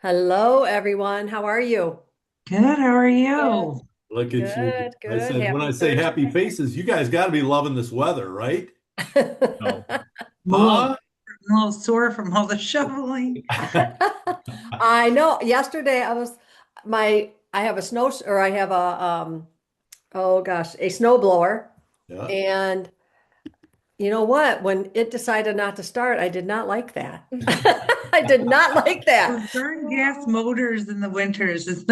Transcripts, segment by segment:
Hello, everyone. How are you? Good. How are Good, you? Look at you. good, I good. said, when I Happy say happy Thursday. faces, you guys got to be loving this weather, right? No. I'm Huh? a little sore from all the shoveling. I know. Yesterday, I have a I have oh gosh, a snow blower, Yeah. and you know what? When it decided not to start, I did not like that. I did not like that. Those darn gas motors in the winters.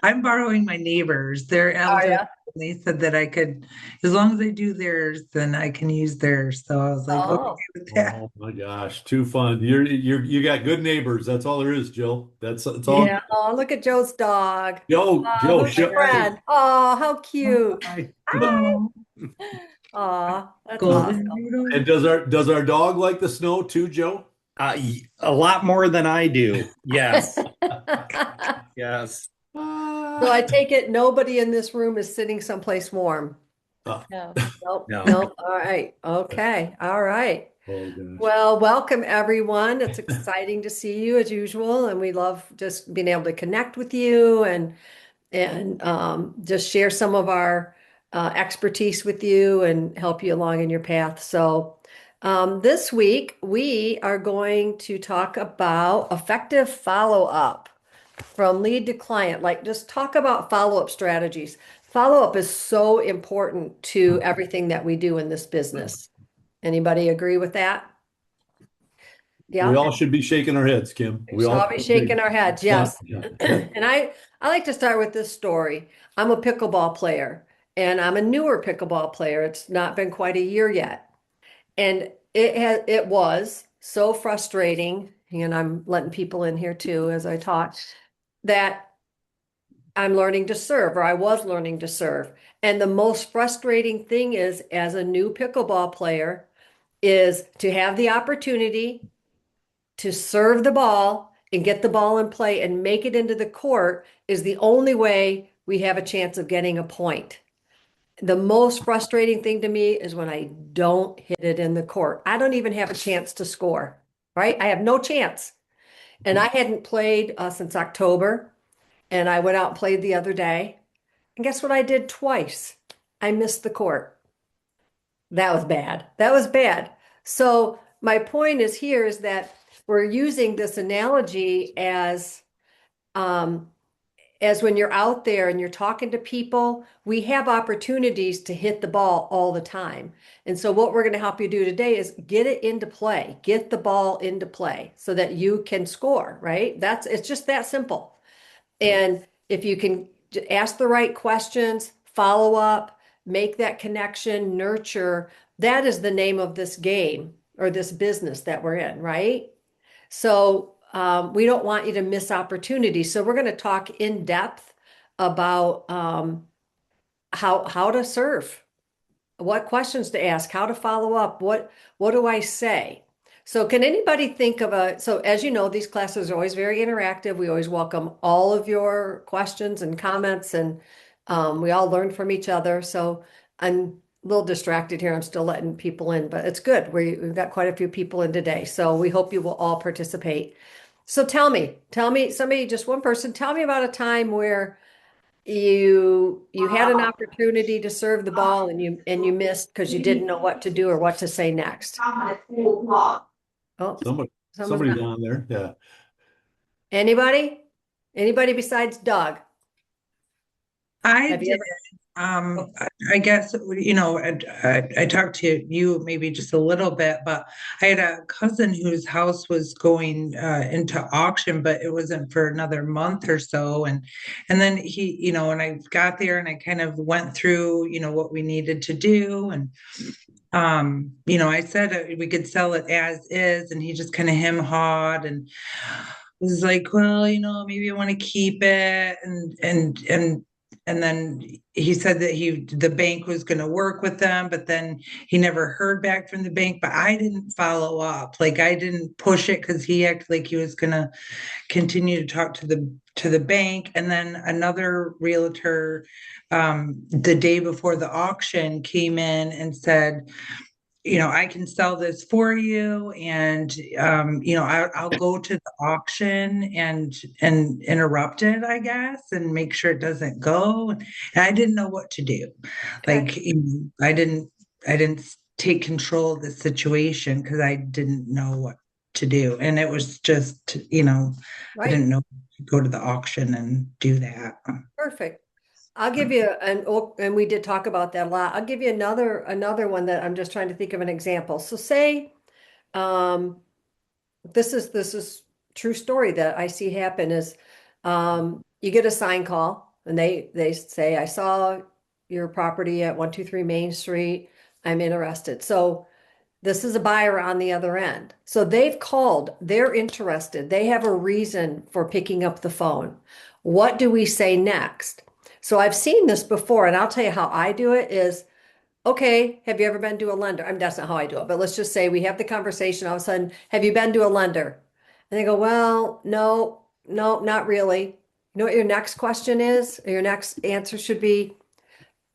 I'm borrowing my neighbors. They're Oh elderly. yeah. And they said that I could, as long as they do theirs, then I can use theirs. So I was like, okay Oh, with that. Oh my gosh, too fun. You got good neighbors. That's all there is, Jill. That's all yeah. good. Oh, look at Joe's dog. Joe, Who's your Right. friend? Oh, how Oh, cute. hi. oh, Aw, that's golden awesome. And doodle. does our dog like the snow too, Joe? A lot more than I do. Yes. So Yes. I Ah. take it nobody in this room is sitting someplace warm. Ah. No, nope, No. nope. All right. Okay. All right. Oh gosh. Well, welcome everyone. It's exciting to see you as usual, and we love just being able to connect with you and just share some of our expertise with you and help you along in your path. So, this week we are going to talk about effective follow-up from lead to client. Like, just talk about follow-up strategies. Follow-up is so important to everything that we do in this business. Anybody agree with that? We Yeah. all should be shaking our heads, Kim. We We should all all be shaking our heads. yeah, Yes. yeah. And I like to start with this story. I'm a pickleball player and I'm a newer pickleball player. It's not been quite a year yet. And it was so frustrating, and I'm letting people in here too as I talk, that I'm learning to serve, or I was learning to serve. And the most frustrating thing is, as a new pickleball player, is to have the opportunity to serve the ball and get the ball in play and make it into the court is the only way we have a chance of getting a point. The most frustrating thing to me is when I don't hit it in the court. I don't even have a chance to score, right? I have no chance. And I hadn't played since October, and I went out and played the other day. And guess what I did twice? I missed the court. That was bad. That was bad. So my point is here is that we're using this analogy um, as when you're out there and you're talking to people, we have opportunities to hit the ball all the time. And so what we're going to help you do today is get it into play, get the ball into play so that you can score, right? It's just that simple. And if you can ask the right questions, follow up, make that connection, nurture, that is the name of this game or this business that we're in, right? So we don't want you to miss opportunities. So we're going to talk in depth about how to serve, what questions to ask, how to follow up, what do I say? So can anybody think of so as you know, these classes are always very interactive. We always welcome all of your questions and comments, and we all learn from each other. So I'm a little distracted here. I'm still letting people in, but it's good. We've got quite a few people in today. So we hope you will all participate. So tell me, somebody, just one person, tell me about a time where you had an opportunity to serve the ball and you missed because you didn't know what to do or what to say next. Oh, someone's Somebody's not. on there. Yeah. Anybody? Anybody besides Doug? I Have you did. ever? Um, Oh, I I guess, I talked to you maybe just a little bit, but I had a cousin whose house was going into auction, but it wasn't for another month or so. And then and I got there and I kind of went through, what we needed to do. And I said we could sell it as is, and he just kind of hawed and was like, well, maybe I want to keep it, and then he said that the bank was going to work with them, but then he never heard back from the bank. But I didn't follow up, like I didn't push it because he acted like he was going to continue to talk to the bank. And then another realtor, the day before the auction, came in and said, I can sell this for you, and I'll go to the auction and interrupt it, I guess, and make sure it doesn't go. And I didn't know what to do. Okay. I didn't take control of the situation because I didn't know what to do, and it was just, I Right. didn't know to go to the auction and do that. Perfect. I'll give you and we did talk about that a lot. I'll give you another one that I'm just trying to think of an example. So say um this is true story that I see happen is you get a sign call and they say, I saw your property at 123 Main Street. I'm interested. So this is a buyer on the other end. So they've called, they're interested, they have a reason for picking up the phone. What do we say next? So I've seen this before, and I'll tell you how I do it is, okay, have you ever been to a lender? I mean, that's not how I do it, but let's just say we have the conversation. All of a sudden, have you been to a lender? And they go, well, no, no, not really. You know what your next question is? Or your next answer should be,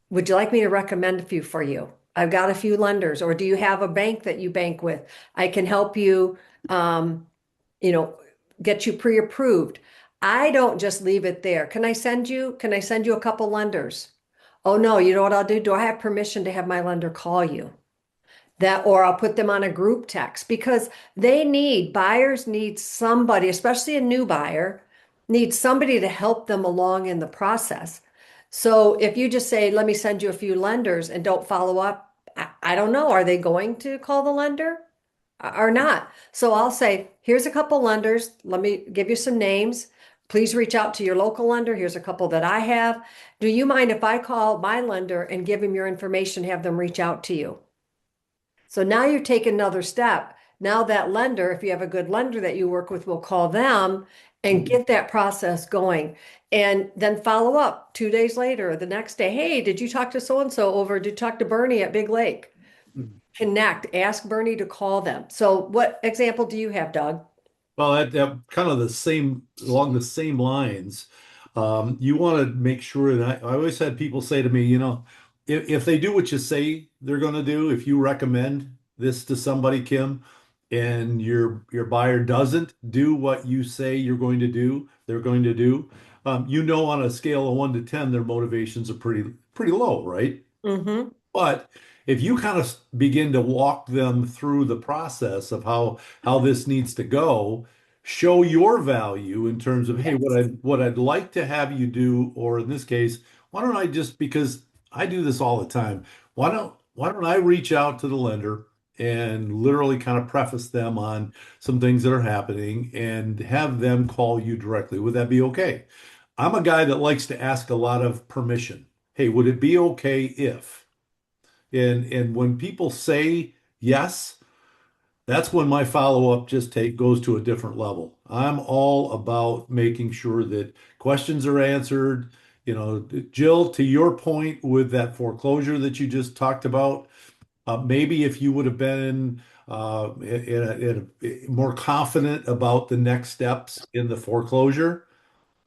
would you like me to recommend a few for you? I've got a few lenders, or do you have a bank that you bank with? I can help you, um, you know, get you pre-approved. I don't just leave it there. Can I send you a couple lenders? Oh no, you know what I'll do? Do I have permission to have my lender call you? That, or I'll put them on a group text because buyers need somebody, especially a new buyer, needs somebody to help them along in the process. So if you just say, let me send you a few lenders and don't follow up, I don't know. Are they going to call the lender or not? So I'll say, here's a couple lenders. Let me give you some names. Please reach out to your local lender. Here's a couple that I have. Do you mind if I call my lender and give him your information, have them reach out to you? So now you take another step. Now that lender, if you have a good lender that you work with, will call them and get that process going. And then follow up 2 days later or the next day. Hey, did you talk to so and so over? Did you talk to Bernie at Big Lake? Connect, ask Bernie to call them. So, what example do you have, Doug? Well, that kind of along the same lines. You want to make sure that I always had people say to me, if they do what you say they're going to do, if you recommend this to somebody, Kim, and your buyer doesn't do what you say you're going to do, they're going to do, on a scale of 1 to 10, their motivations are pretty low, right? Mm-hmm. But if you kind of begin to walk them through the process of how this needs to go, show your value in terms of, hey, what I'd like to have you do, or in this case, why don't I just, because I do this all the time, why don't I reach out to the lender and literally kind of preface them on some things that are happening and have them call you directly? Would that be okay? I'm a guy that likes to ask a lot of permission. Hey, would it be okay if? And when people say yes, that's when my follow-up just take goes to a different level. I'm all about making sure that questions are answered. Jill, to your point with that foreclosure that you just talked about, maybe if you would have been more confident about the next steps in the foreclosure,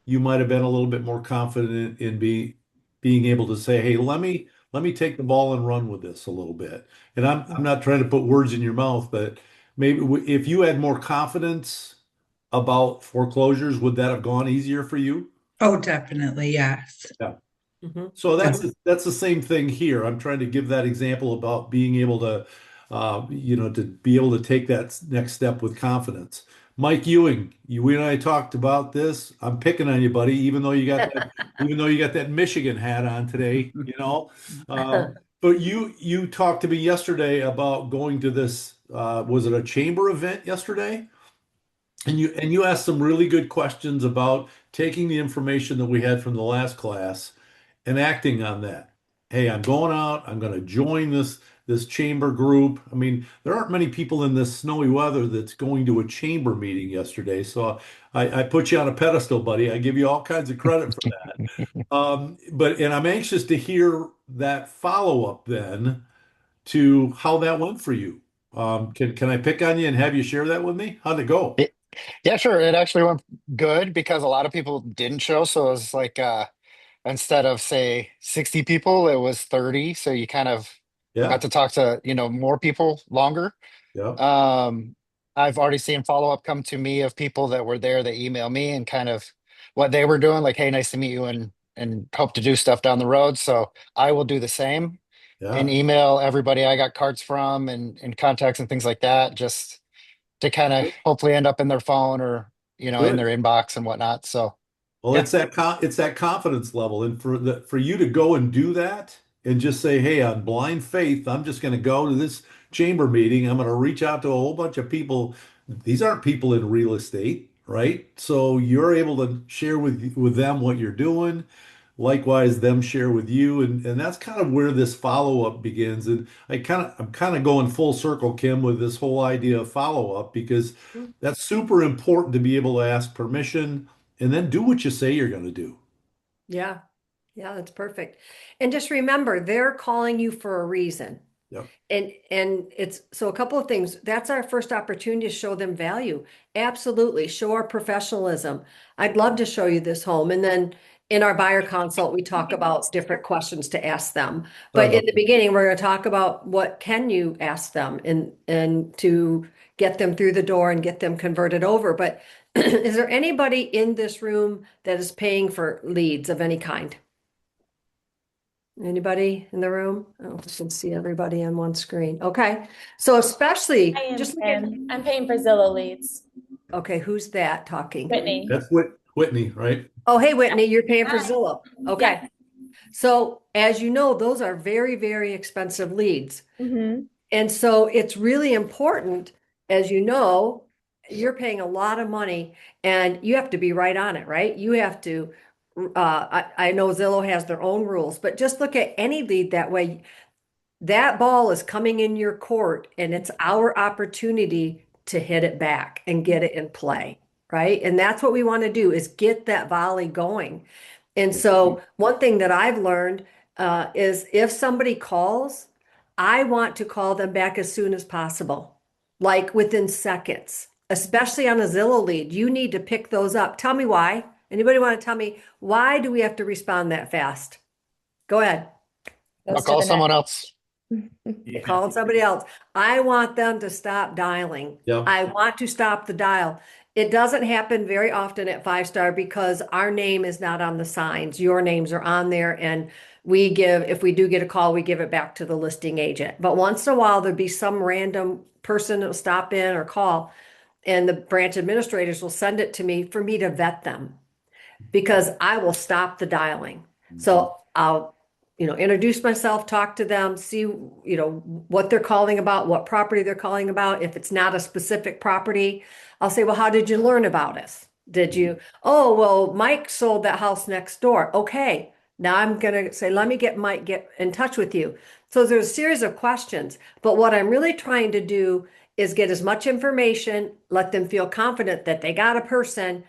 you might have been a little bit more confident in being able to say, "Hey, let me take the ball and run with this a little bit." And I'm not trying to put words in your mouth, but maybe if you had more confidence about foreclosures, would that have gone easier for you? Oh, definitely, yes. Yeah. Mm-hmm. So that's Def- that's the same thing here. I'm trying to give that example about being able to be able to take that next step with confidence. Mike Ewing, we and I talked about this. I'm picking on you, buddy, even though you got that Michigan hat on today, But you talked to me yesterday about going to this, was it a chamber event yesterday? And you asked some really good questions about taking the information that we had from the last class and acting on that. Hey, I'm going out. I'm going to join this chamber group. I mean, there aren't many people in this snowy weather that's going to a chamber meeting yesterday. So I put you on a pedestal, buddy. I give you all kinds of credit for that. And I'm anxious to hear that follow up then to how that went for you. Can I pick on you and have you share that with me? How'd it go? It- yeah, sure. It actually went good because a lot of people didn't show. So it was like instead of say 60 people, it was 30. So you kind of Yeah. got to talk to, more people longer. Yeah. Um, I've already seen follow-up come to me of people that were there that email me and kind of what they were doing, like, hey, nice to meet you and hope to do stuff down the road. So I will do the same and Yeah. email everybody I got cards from and contacts and things like that, just to kind of hopefully end up in their phone or, in their Good. inbox and whatnot. So Well, yeah, it's that confidence level, and for you to go and do that and just say, "Hey, on blind faith, I'm just going to go to this chamber meeting. I'm going to reach out to a whole bunch of people. These aren't people in real estate, right? So you're able to share with them what you're doing. Likewise, them share with you, and that's kind of where this follow-up begins. And I'm kind of going full circle, Kim, with this whole idea of follow-up because that's super important to be able to ask permission and then do what you say you're going to do. Yeah. Yeah, that's perfect. And just remember, they're calling you for a reason. Yep. And it's so a couple of things. That's our first opportunity to show them value. Absolutely. Show our professionalism. I'd love to show you this home. And then in our buyer consult, we talk about different questions to ask them. I But in love the beginning, we're going to talk about what can you ask them and to get them through the door and get them converted over. But is there anybody in this room that is paying for leads of any kind? Anybody in the room? Oh, I can see everybody on one screen. Okay. So I especially am just look at, Kim. I'm paying for Zillow leads. okay, who's that talking? Whitney. That's Whitney, right? Oh, hey, Whitney, you're paying for Hi. Zillow. Okay. Yeah. So as you know, those are very, very expensive leads. Mm-hmm. And so it's really important, as you know, you're paying a lot of money and you have to be right on it, right? You have to, I know Zillow has their own rules, but just look at any lead that way. That ball is coming in your court and it's our opportunity to hit it back and get it in play, right? And that's what we want to do is get that volley going. And so one thing that I've learned is if somebody calls, I want to call them back as soon as possible, like within seconds, especially on a Zillow lead. You need to pick those up. Tell me why. Anybody want to tell me why do we have to respond that fast? Go ahead. I'll Goes to call the someone next. else. Calling somebody else. I want them to stop dialing. Yep. I want to stop the dial. It doesn't happen very often at Five Star because our name is not on the signs. Your names are on there, and we give, if we do get a call, we give it back to the listing agent. But once in a while, there'll be some random person that'll stop in or call, and the branch administrators will send it to me for me to vet them because I will stop the dialing. So I'll, introduce myself, talk to them, see, what they're calling about, what property they're calling about. If it's not a specific property, I'll say, well, how did you learn about us? Did you, oh, well, Mike sold that house next door. Okay. Now I'm going to say, let me get Mike get in touch with you. So there's a series of questions, but what I'm really trying to do is get as much information, let them feel confident that they got a person.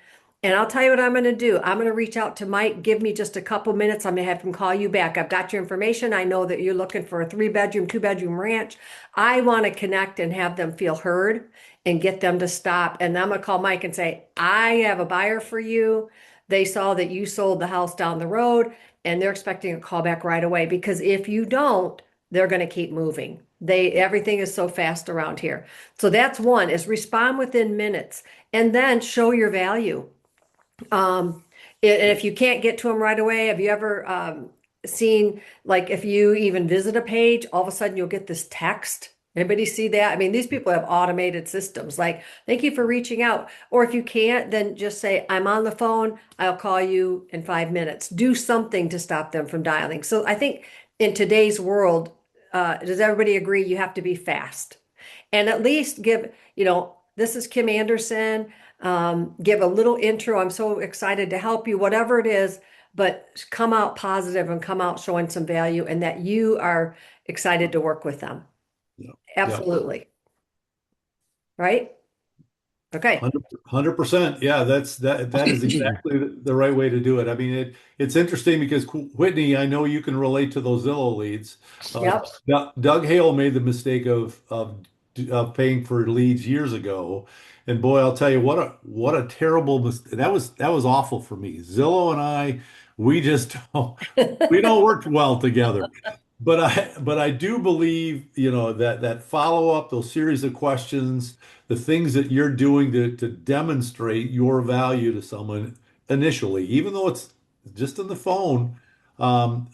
And I'll tell you what I'm going to do. I'm going to reach out to Mike. Give me just a couple minutes. I'm going to have him call you back. I've got your information. I know that you're looking for a 3-bedroom, 2-bedroom ranch. I want to connect and have them feel heard and get them to stop. And I'm going to call Mike and say, I have a buyer for you. They saw that you sold the house down the road and they're expecting a call back right away. Because if you don't, they're going to keep moving. Everything is so fast around here. So that's one, is respond within minutes and then show your value. And if you can't get to them right away, have you ever seen, like, if you even visit a page, all of a sudden you'll get this text? Anybody see that? I mean, these people have automated systems like, thank you for reaching out. Or if you can't, then just say, I'm on the phone. I'll call you in 5 minutes. Do something to stop them from dialing. So I think in today's world, does everybody agree you have to be fast? And at least give, this is Kim Anderson. Give a little intro. I'm so excited to help you, whatever it is, but come out positive and come out showing some value and that you are excited to work with them. Yeah. Yeah. Absolutely. Right? Okay. 100%. Yeah, that is exactly the right way to do it. I mean, it's interesting because Whitney, I know you can relate to those Zillow leads. Yep. Doug Hale made the mistake of paying for leads years ago, and boy, I'll tell you what a terrible mistake. That was awful for me. Zillow and I, we just don't, we don't work well together. but I do believe, that follow-up, those series of questions, the things that you're doing to demonstrate your value to someone initially, even though it's just on the phone,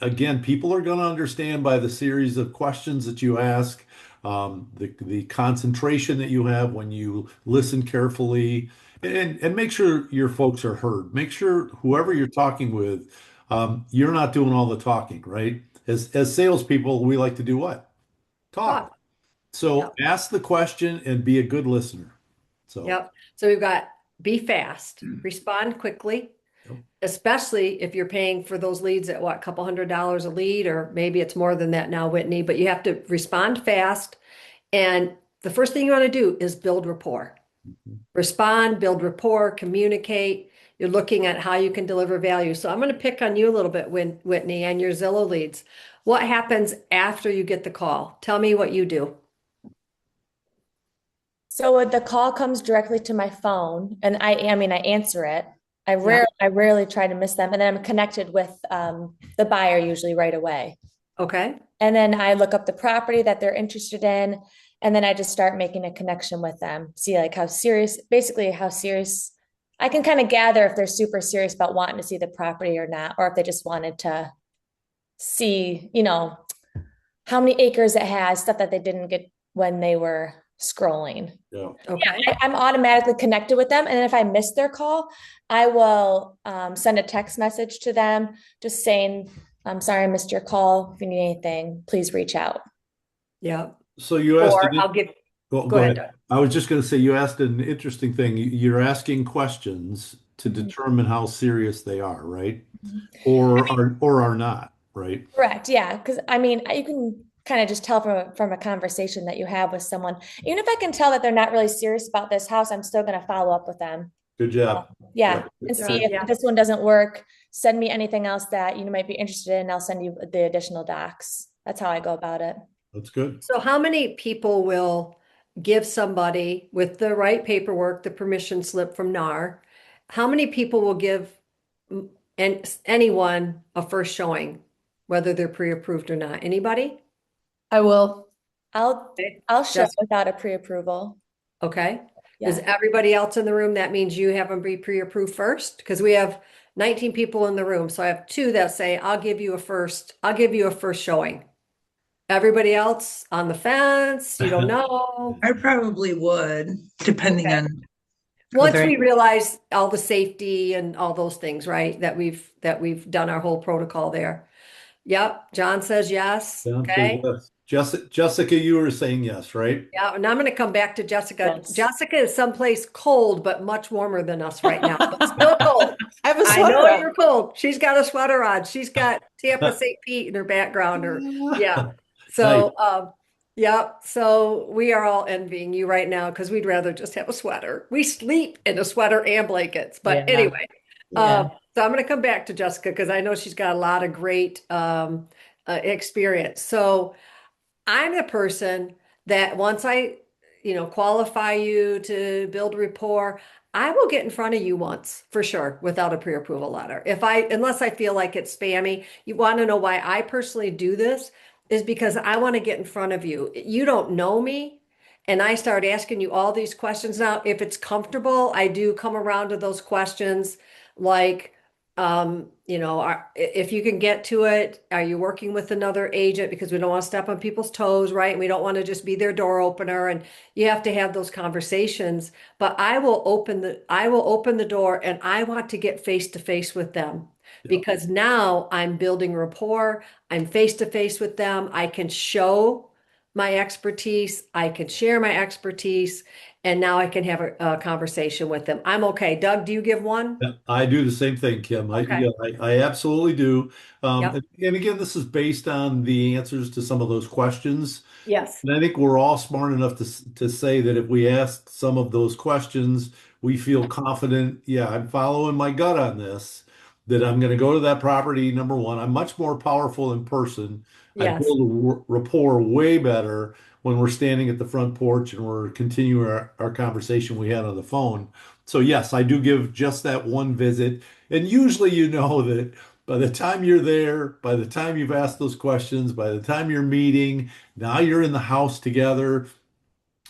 again, people are going to understand by the series of questions that you ask, the concentration that you have when you listen carefully, and make sure your folks are heard. Make sure whoever you're talking with, you're not doing all the talking, right? As salespeople, we like to do what? Talk. Talk. So Yep. ask the question and be a good listener. So, Yep. So we've got be fast, respond quickly, yep. especially if you're paying for those leads at what, couple $100 a lead, or maybe it's more than that now, Whitney, but you have to respond fast. And the first thing you want to do is build rapport. Respond, build rapport, communicate. You're looking at how you can deliver value. So I'm going to pick on you a little bit, Whitney, and your Zillow leads. What happens after you get the call? Tell me what you do. So the call comes directly to my phone, and I mean, I answer it. Yeah. I rarely try to miss them, and then I'm connected with the buyer usually right away. Okay. And then I look up the property that they're interested in, and then I just start making a connection with them. See like basically how serious I can kind of gather if they're super serious about wanting to see the property or not, or if they just wanted to see, how many acres it has, stuff that they didn't get when they were scrolling. Yeah. Okay. I'm automatically connected with them. And then if I miss their call, I will send a text message to them just saying, I'm sorry I missed your call. If you need anything, please reach out. Yeah. So you asked Or I'll give, go go ahead, ahead. Doug. I was just going to say you asked an interesting thing. You're asking questions to determine how serious they are, right? Or are not, right? Correct. Yeah. Because I mean, you can kind of just tell from a conversation that you have with someone. Even if I can tell that they're not really serious about this house, I'm still going to follow up with them. Good job. Yeah. Yeah. And see if Yeah. this one doesn't work, send me anything else that you might be interested in. I'll send you the additional docs. That's how I go about it. That's good. So how many people will give somebody with the right paperwork, the permission slip from NAR? How many people will give anyone a first showing, whether they're pre-approved or not? Anybody? I will. I'll Okay. I'll show Just without a pre-approval. okay. Does Yeah. everybody else in the room, that means you have them be pre-approved first? Because we have 19 people in the room. So I have two that say, I'll give you a first showing. Everybody else on the fence, you don't know. I probably would, depending Okay. on Once whether I, we realize all the safety and all those things, right? That we've done our whole protocol there. Yep. John says yes. John says Okay. yes. Jessica, you were saying yes, right? Yeah. And I'm going to come back to Jessica. Yes. Jessica is someplace cold, but much warmer than us right now, but still cold. I have a I sweater know on. you're cold. She's got a sweater on. She's got Tampa St. Pete in her background, or yeah. Nice. So, yeah. So we are all envying you right now because we'd rather just have a sweater. We sleep in a sweater and blankets. But Yeah. anyway, Yeah. so I'm going to come back to Jessica because I know she's got a lot of great experience. So I'm the person that once I, qualify you to build rapport, I will get in front of you once for sure without a pre-approval letter. Unless I feel like it's spammy, you want to know why I personally do this is because I want to get in front of you. You don't know me. And I start asking you all these questions. Now, if it's comfortable, I do come around to those questions like, if you can get to it, are you working with another agent? Because we don't want to step on people's toes, right? And we don't want to just be their door opener. And you have to have those conversations. But I will open the door and I want to get face to face with them Yeah. because now I'm building rapport. I'm face to face with them. I can show my expertise. I can share my expertise. And now I can have a conversation with them. I'm okay. Doug, do you give one? Yeah, I do the same thing, Kim. Okay. I absolutely do. Yep. And again, this is based on the answers to some of those questions. Yes. And I think we're all smart enough to say that if we ask some of those questions, we feel confident, yeah, I'm following my gut on this, that I'm going to go to that property, number one. I'm much more powerful in person. I Yes. build a rapport way better when we're standing at the front porch and we're continuing our conversation we had on the phone. So yes, I do give just that one visit. And usually you know that by the time you're there, by the time you've asked those questions, by the time you're meeting, now you're in the house together,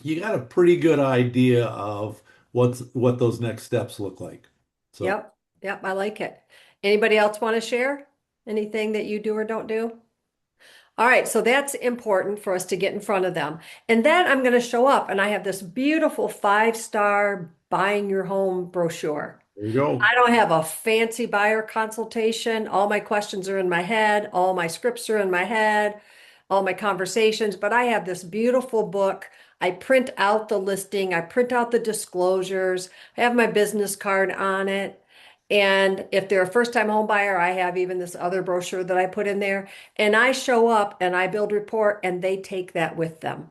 you got a pretty good idea of what those next steps look like. So Yep. Yep. I like it. Anybody else want to share anything that you do or don't do? All right, so that's important for us to get in front of them. And then I'm going to show up and I have this beautiful 5-star buying your home brochure. there you go. I don't have a fancy buyer consultation. All my questions are in my head, all my scripts are in my head, all my conversations, but I have this beautiful book. I print out the listing, I print out the disclosures, I have my business card on it. And if they're a first-time home buyer, I have even this other brochure that I put in there. And I show up and I build rapport and they take that with them.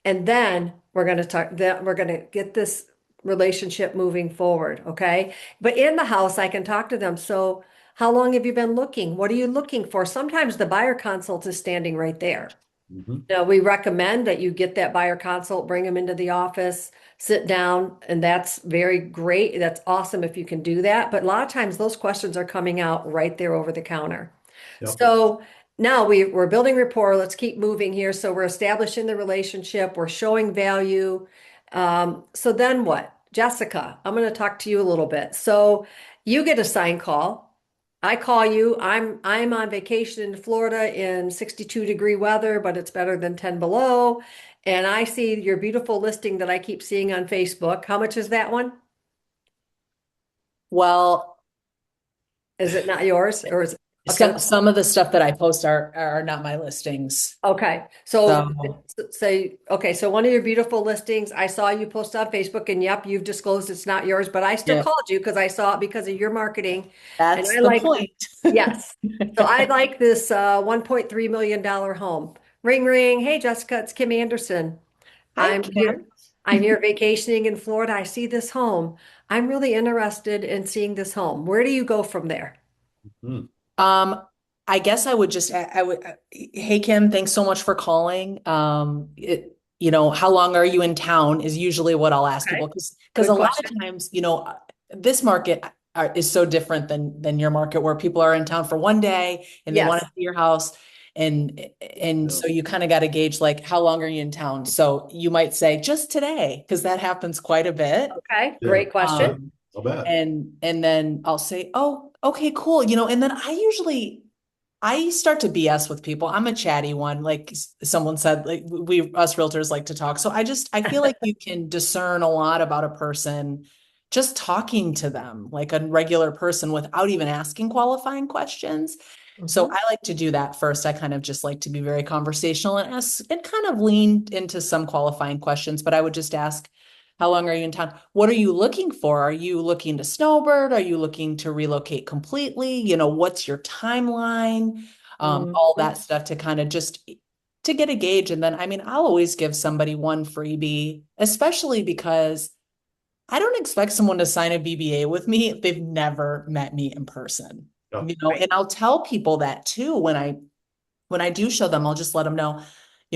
And then we're going to talk that we're going to get this relationship moving forward, okay? But in the house, I can talk to them. So, how long have you been looking? What are you looking for? Sometimes the buyer consult is standing right there. Mhm. Now, we recommend that you get that buyer consult, bring them into the office, sit down, and that's very great. That's awesome if you can do that. But a lot of times those questions are coming out right there over the counter. Yep. So now we're building rapport. Let's keep moving here. So we're establishing the relationship. We're showing value. So then what? Jessica, I'm going to talk to you a little bit. So you get a sign call. I call you. I'm on vacation in Florida in 62-degree weather, but it's better than 10 below. And I see your beautiful listing that I keep seeing on Facebook. How much is that one? Well, Is it not yours or is it? Okay. some of the stuff that I post are not my listings. Okay. So So say, okay, so one of your beautiful listings, I saw you post on Facebook and yep, you've disclosed it's not yours, but I still yeah, called you because I saw it because of your marketing. And that's I the like, point. yes. So I like this $1.3 million home. Ring, ring. Hey, Jessica, it's Kim Anderson. Hi, I'm here. Kim. I'm here vacationing in Florida. I see this home. I'm really interested in seeing this home. Where do you go from there? Mm. Um, I guess I would just I would hey Kim, thanks so much for calling. How long are you in town is usually what I'll ask people Okay, because good a lot of question. times, this market is so different than your market where people are in town for one day and they want Yes. to see your house and Yeah. so you kind of got to gauge like how long are you in town? So you might say just today because that happens quite a bit. Okay, Yeah. great question. Yep. I'll bet. And then I'll say, "Oh, okay, cool." And then I start to BS with people. I'm a chatty one, like someone said, like we us realtors like to talk. So I feel like you can discern a lot about a person just talking to them like a regular person without even asking qualifying questions. So Mhm. I like to do that first. I kind of just like to be very conversational and ask and kind of lean into some qualifying questions, but I would just ask, how long are you in town? What are you looking for? Are you looking to snowbird? Are you looking to relocate completely? What's your timeline? All Mhm. that stuff to kind of just to get a gauge. And then, I mean, I'll always give somebody one freebie, especially because I don't expect someone to sign a BBA with me if they've never met me in person. Yeah. Right. And I'll tell people that too when I do show them, I'll just let them know,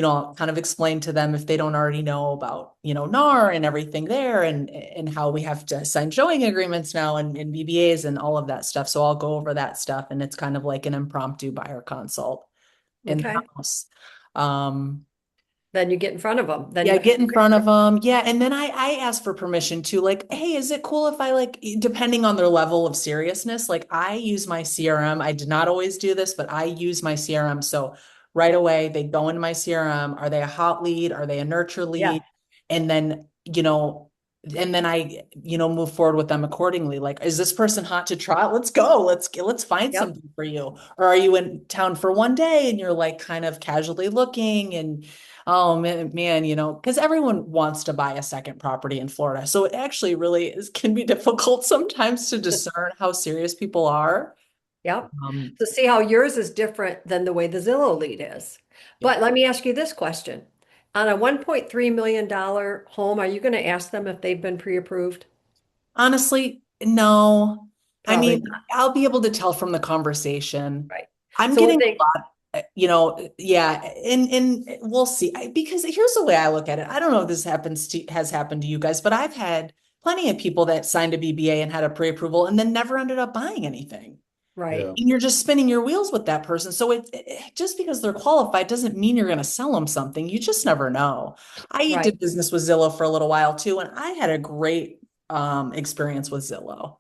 I'll kind of explain to them if they don't already know about, NAR and everything there and how we have to sign showing agreements now and BBAs and all of that stuff. So I'll go over that stuff and it's kind of like an impromptu buyer consult in the Okay. house. Um, Then you get in front of them. Then yeah, you, get in front of them. Yeah, and then I ask for permission to like, hey, is it cool if I like, depending on their level of seriousness, like I use my CRM. I did not always do this, but I use my CRM. So right away they go into my CRM. Are they a hot lead? Are they a nurture yeah. lead? And then, I, move forward with them accordingly. Like, is this person hot to trot? Let's go. Let's find Yep. something for you. Or are you in town for one day and you're like kind of casually looking and oh man, because everyone wants to buy a second property in Florida. So it actually really can be difficult sometimes to discern how serious people are. Yep. Um, So see how yours is different than the way the Zillow lead is. yeah. But let me ask you this question. On a $1.3 million home, are you going to ask them if they've been pre-approved? Honestly, no. I Probably mean, not. I'll be able to tell from the conversation. Right. I'm So one getting thing, a lot, yeah, and we'll see. Because here's the way I look at it. I don't know if this has happened to you guys, but I've had plenty of people that signed a BBA and had a pre-approval and then never ended up buying anything. Right. Yeah. And you're just spinning your wheels with that person. So just because they're qualified doesn't mean you're going to sell them something. You just never know. I Right. did business with Zillow for a little while too, and I had a great experience with Zillow.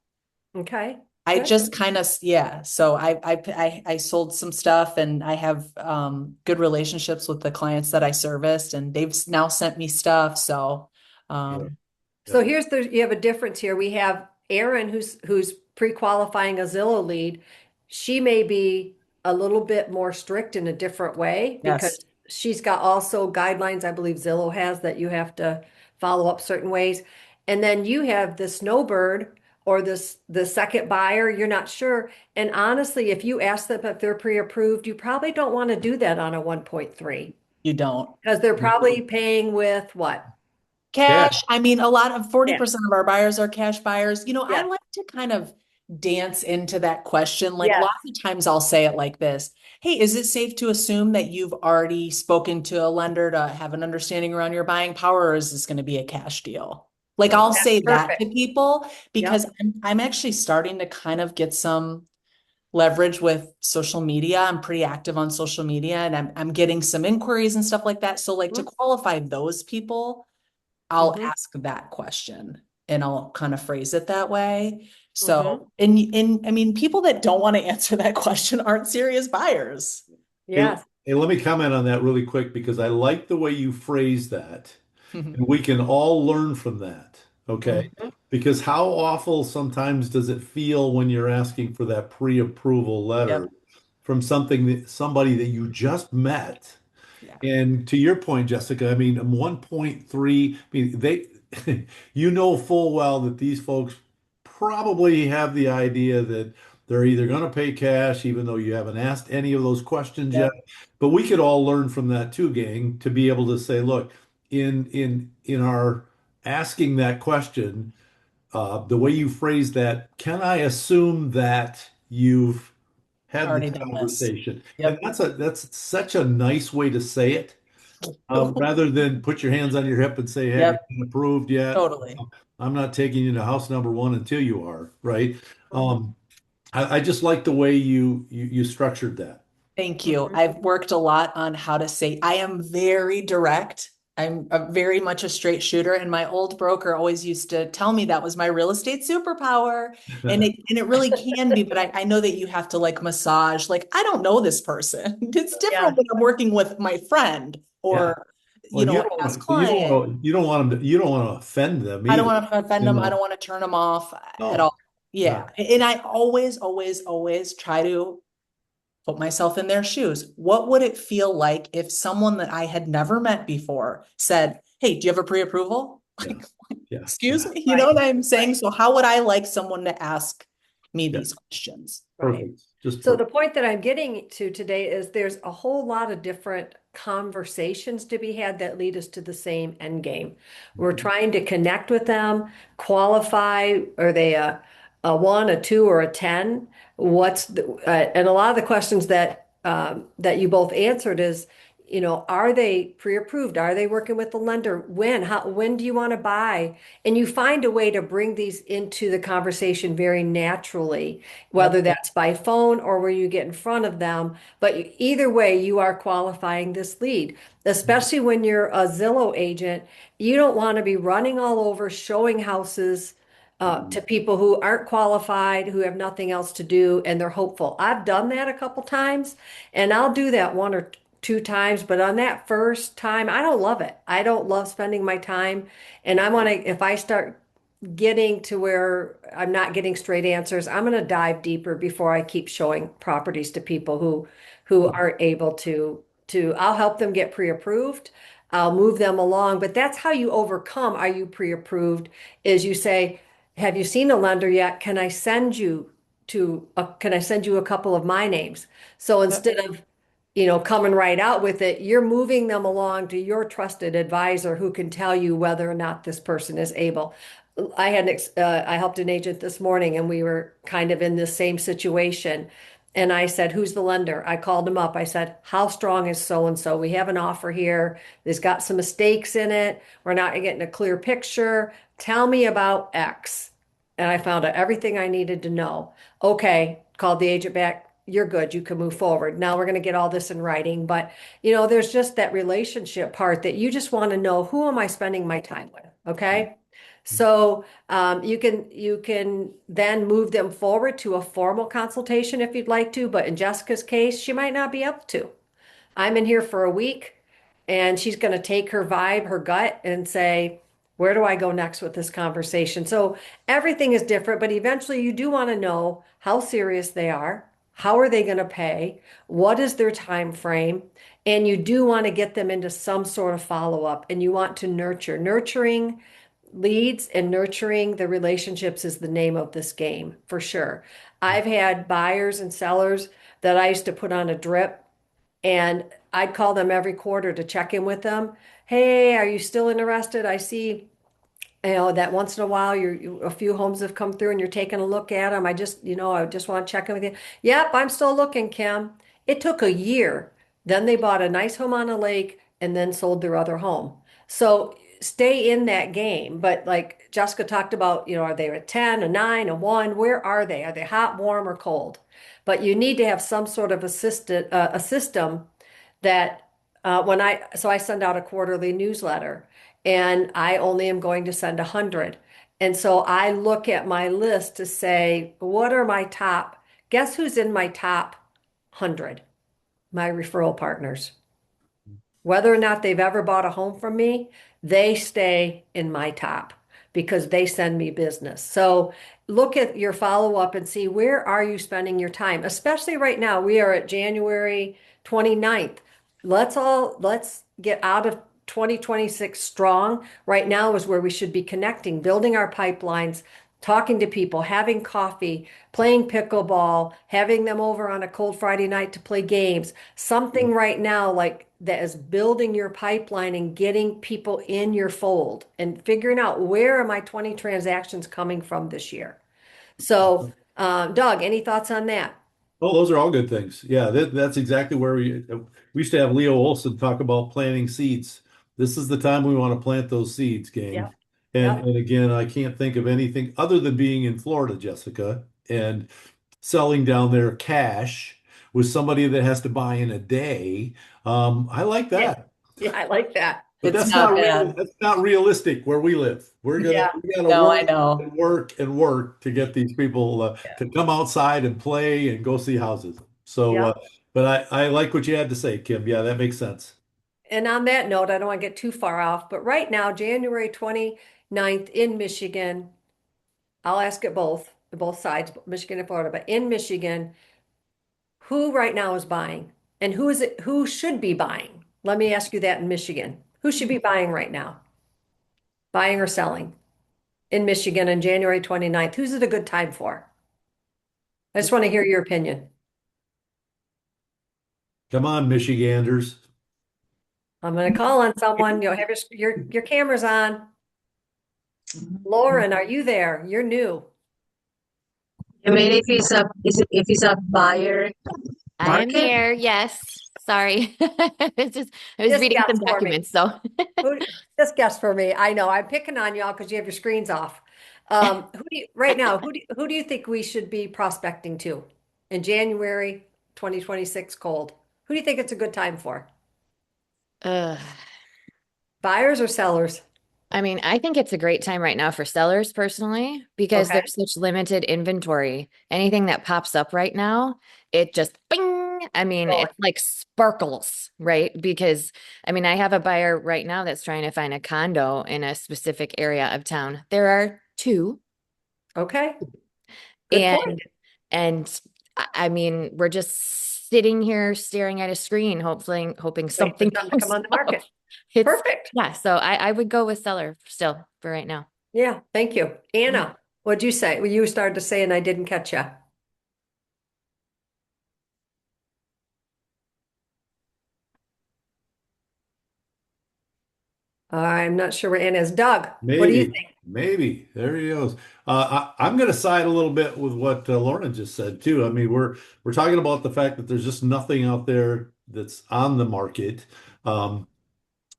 Okay. I Good. just kind of, yeah. So I sold some stuff, and I have good relationships with the clients that I serviced, and they've now sent me stuff. So Yeah. um, So Yeah. here's you have a difference here. We have Erin who's pre-qualifying a Zillow lead. She may be a little bit more strict in a different way yes, because she's got also guidelines I believe Zillow has that you have to follow up certain ways. And then you have the snowbird or the second buyer, you're not sure. And honestly, if you ask them if they're pre-approved, you probably don't want to do that on a 1.3 you don't. because they're probably paying with what? Yeah. Cash, I mean, a lot of Yeah. 40% of our buyers are cash buyers. I Yes. like to kind of dance into that question. Like Yes. lots of times I'll say it like this. Hey, is it safe to assume that you've already spoken to a lender to have an understanding around your buying power, or is this going to be a cash deal? Like I'll That's say that perfect. to people because Yep. I'm actually starting to kind of get some leverage with social media. I'm pretty active on social media, and I'm getting some inquiries and stuff like that. So like to qualify those people, I'll Mm-hmm. ask that question and I'll kind of phrase it that way. Mm-hmm. So, and I mean, people that don't want to answer that question aren't serious buyers. Hey, Yes. hey, let me comment on that really quick because I like the way you phrase that. Mhm. And we can all learn from that. Okay. Mm-hmm. Because how awful sometimes does it feel when you're asking for that pre-approval letter Yep. from somebody that you just met? Yeah. And to your point, Jessica, I mean, 1.3, I mean, you know full well that these folks probably have the idea that they're either going to pay cash, even though you haven't asked any of those questions yet. Yep. But we could all learn from that too, gang, to be able to say, look, in our asking that question, the way you phrase that, can I assume that you've had Already this done this. conversation? And Yep. that's such a nice way to say it, rather than put your hands on your hip and say, "Have you Yep. been approved yet? Totally. I'm not taking you to house number one until you are," right? Mm-hmm. Um, I just like the way you structured that. Thank you. Mm-hmm. I've worked a lot on how to say, I am very direct. I'm very much a straight shooter. And my old broker always used to tell me that was my real estate superpower. And it really can be, but I know that you have to like massage, like, I don't know this person. It's Yeah. different when I'm working with my friend Yeah. or, Well, you a don't past want you don't client. want you don't want them to, you don't want to offend them I don't either. want to offend You them. I know, don't want to turn them off at no, all. Yeah. no, And I always, always, always try to put myself in their shoes. What would it feel like if someone that I had never met before said, "Hey, do you have a pre-approval?" yeah, Like, yeah, excuse yeah, me, you know Right. what I'm saying? Right. So how would I like someone to ask me yeah. these questions? Right. Perfect, just So the perfect. point that I'm getting to today is there's a whole lot of different conversations to be had that lead us to the same end game. We're trying to connect with them, qualify, are they a one, a two, or a 10? And a lot of the questions that you both answered is, are they pre-approved? Are they working with the lender? When do you want to buy? And you find a way to bring these into the conversation very naturally, whether Yep. that's by phone or where you get in front of them. But either way, you are qualifying this lead, especially when you're a Zillow agent. You don't want to be running all over showing houses to people who aren't qualified, who have nothing else to do, and they're hopeful. I've done that a couple times, and I'll do that one or two times, but on that first time, I don't love it. I don't love spending my time, and I want to, if I start getting to where I'm not getting straight answers, I'm going to dive deeper before I keep showing properties to people who aren't able to I'll help them get pre-approved. I'll move them along, but that's how you overcome are you pre-approved is you say, have you seen a lender yet? Can I send you a couple of my names? So Yep. instead of coming right out with it, you're moving them along to your trusted advisor who can tell you whether or not this person is able. I helped an agent this morning and we were kind of in this same situation. And I said, who's the lender? I called him up. I said, how strong is so and so? We have an offer here. There's got some mistakes in it. We're not getting a clear picture. Tell me about X. And I found out everything I needed to know. Okay, called the agent back. You're good. You can move forward. Now we're going to get all this in writing. But, you know, there's just that relationship part that you just want to know, who am I spending my time with? Okay. So you can then move them forward to a formal consultation if you'd like to. But in Jessica's case, she might not be up to. I'm in here for a week and she's going to take her vibe, her gut, and say, where do I go next with this conversation? So everything is different, but eventually you do want to know how serious they are. How are they going to pay? What is their time frame? And you do want to get them into some sort of follow-up, and you want to nurture. Nurturing leads and nurturing the relationships is the name of this game for sure. I've had buyers and sellers that I used to put on a drip, and I'd call them every quarter to check in with them. Hey, are you still interested? I see, you know, that once in a while a few homes have come through and you're taking a look at them. I just want to check in with you. Yep, I'm still looking, Kim. It took a year. Then they bought a nice home on a lake and then sold their other home. So stay in that game. But like Jessica talked about, you know, are they a 10, a 9, a 1? Where are they? Are they hot, warm, or cold? But you need to have some sort of a system that so I send out a quarterly newsletter and I only am going to send 100. And so I look at my list to say, what are my top, guess who's in my top 100? My referral partners. Whether or not they've ever bought a home from me, they stay in my top because they send me business. So look at your follow-up and see, where are you spending your time? Especially right now, we are at January 29th. Let's get out of 2026 strong. Right now is where we should be connecting, building our pipelines, talking to people, having coffee, playing pickleball, having them over on a cold Friday night to play games. Something right now like that is building your pipeline and getting people in your fold and figuring out, where are my 20 transactions coming from this year? So, Doug, any thoughts on that? Oh, those are all good things. Yeah, that's exactly where we used to have Leo Olson talk about planting seeds. This is the time we want to plant those seeds, gang. Yep. And Yep. and again, I can't think of anything other than being in Florida, Jessica, and selling down there cash with somebody that has to buy in a day. I like Yeah. that. Yeah, I like that. But It's that's not not real. bad. That's not realistic where we live. Yeah. We gotta No, I work know. and work and work to get these people to come outside and play and go see houses. So, Yeah. but I like what you had to say, Kim. Yeah, that makes sense. And on that note, I don't want to get too far off, but right now, January 29th in Michigan, I'll ask it both sides, Michigan and Florida, but in Michigan, who right now is buying? And who should be buying? Let me ask you that in Michigan. Who should be buying right now? Buying or selling in Michigan on January 29th? Who's it a good time for? I just want to hear your opinion. Come on, Michiganders. I'm going to call on someone. You'll have your cameras on. Lauren, are you there? You're new. I mean, if it's a buyer I am market, here. Yes. Sorry. It's just I was Just reading guess some for me. documents, so Who, just guess for me. I know I'm picking on y'all because you have your screens off. Right now, who do you think we should be prospecting to in January 2026 cold? Who do you think it's a good time for? uh, Buyers or sellers? I mean, I think it's a great time right now for sellers personally because Okay. there's such limited inventory. Anything that pops up right now, it just bing. I mean, Going. it's like sparkles, right? Because I mean, I have a buyer right now that's trying to find a condo in a specific area of town. There are two, Okay. Good point. and I mean, we're just sitting here staring at a screen, hoping Wait for something something to come comes on the up. market. It's Perfect. yeah, so I would go with seller still for right now. Yeah. Thank you. Anna, what'd you say? Well, you started to say and I didn't catch you. I'm not sure where Anna is. Doug, what do you Maybe, think? maybe. There he goes. I'm going to side a little bit with what Lauren just said too. I mean, we're talking about the fact that there's just nothing out there that's on the market. Um,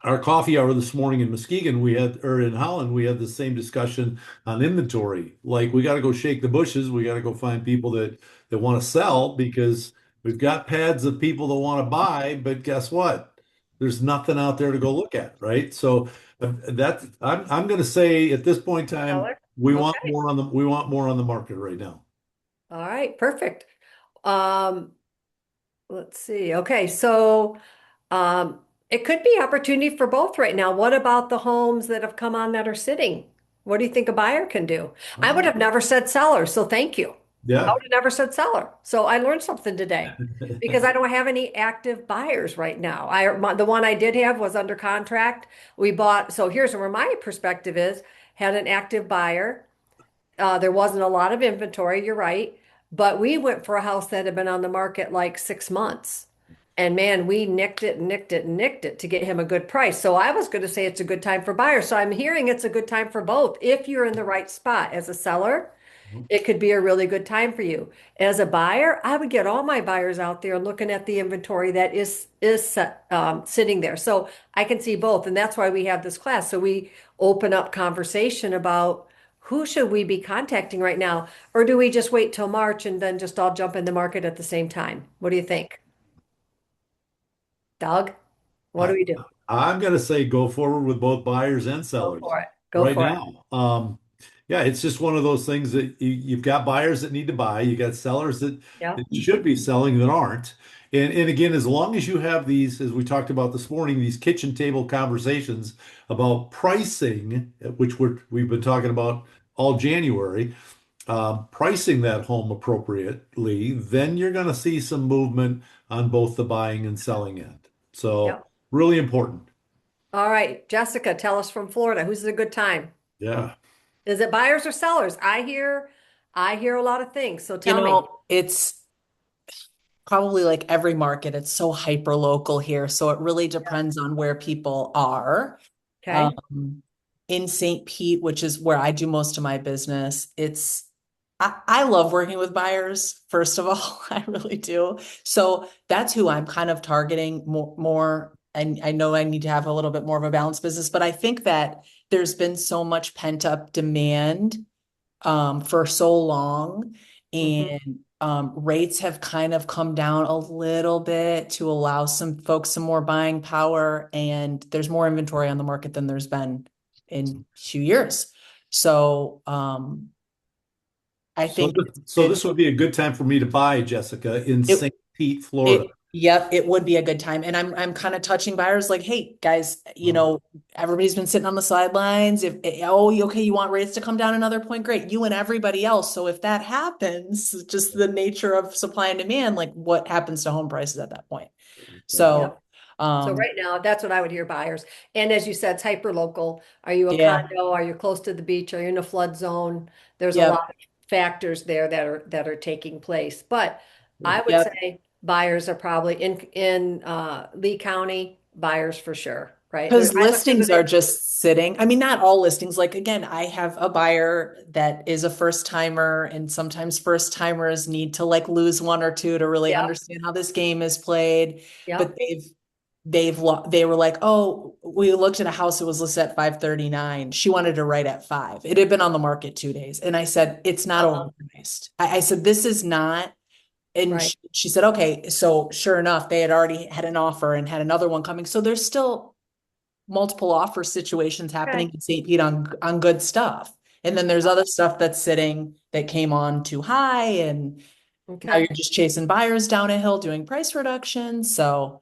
our coffee hour this morning in Muskegon, or in Holland, we had the same discussion on inventory. Like we got to go shake the bushes. We got to go find people that want to sell because we've got pads of people that want to buy, but guess what? There's nothing out there to go look at, right? So I'm going to say at this point in time, Seller? we want Okay. more on the market right now. All right, perfect. Um, let's see. Okay, so um, it could be opportunity for both right now. What about the homes that have come on that are sitting? What do you think a buyer can do? I would have never said seller, so thank you. I Yeah. would have never said seller. So I learned something today because I don't have any active buyers right now. The one I did have was under contract. We bought, so here's where my perspective is, had an active buyer. There wasn't a lot of inventory, you're right, but we went for a house that had been on the market like 6 months. And man, we nicked it, nicked it, nicked it to get him a good price. So I was going to say it's a good time for buyers. So I'm hearing it's a good time for both. If you're in the right spot as a seller, it could be a really good time for you. As a buyer, I would get all my buyers out there looking at the inventory that sitting there. So I can see both, and that's why we have this class. So we open up conversation about who should we be contacting right now, or do we just wait till March and then just all jump in the market at the same time? What do you think, Doug? What do I, we do? I'm going to say go forward with both buyers and Go sellers for it. Go right for it. now. Yeah, it's just one of those things that you've got buyers that need to buy, you got sellers Yeah. that should be selling that aren't. And again, as long as you have these, as we talked about this morning, these kitchen table conversations about pricing, which we've been talking about all January, pricing that home appropriately, then you're going to see some movement on both the buying and selling end. So Yep. really important. All right, Jessica, tell us from Florida, who's a good time? Yeah. Is it buyers or sellers? I hear a lot of things. So You tell me. know, it's probably like every market, it's so hyper local here. So it really depends on where people are. Okay. Um, in St. Pete, which is where I do most of my business, I love working with buyers, first of all. I really do. So that's who I'm kind of targeting more. And I know I need to have a little bit more of a balanced business, but I think that there's been so much pent up demand for so long, Hmm. and rates have kind of come down a little bit to allow some folks some more buying power, and there's more inventory on the market than there's been in 2 years. So I So think this would be a good time for me to buy, Jessica, in it St. Pete, Florida. yep, it would be a good time. And I'm kind of touching buyers like, hey guys, everybody's been sitting on the sidelines. If okay, you want rates to come down another point, great. You and everybody else. So if that happens, just the nature of supply and demand, like what happens to home prices at that point? Yeah. So Yep. So right now, that's what I would hear buyers. And as you said, it's hyper local. Are you a yeah, condo? Are you close to the beach? Are you in a flood zone? There's a yep, lot of factors there that are taking place. But I would yep. say buyers are probably in Lee County, buyers for sure, right? Because I looked in the listings are just sitting. I mean, not all listings. Like again, I have a buyer that is a first timer, and sometimes first timers need to like lose one or two to really Yep, understand how this game is played. But yep. they were like, oh, we looked at a house that was listed at 539. She wanted to write at 5. It had been on the market 2 days. And I said, it's not Uh-huh. overpriced. I said, this is not. And Right. she said, okay. So sure enough, they had already had an offer and had another one coming. So there's still multiple offer situations Okay. happening in St. Pete on good stuff. And then there's other stuff that's sitting that came on too high, and now you're Okay. just chasing buyers down a hill doing price reductions. So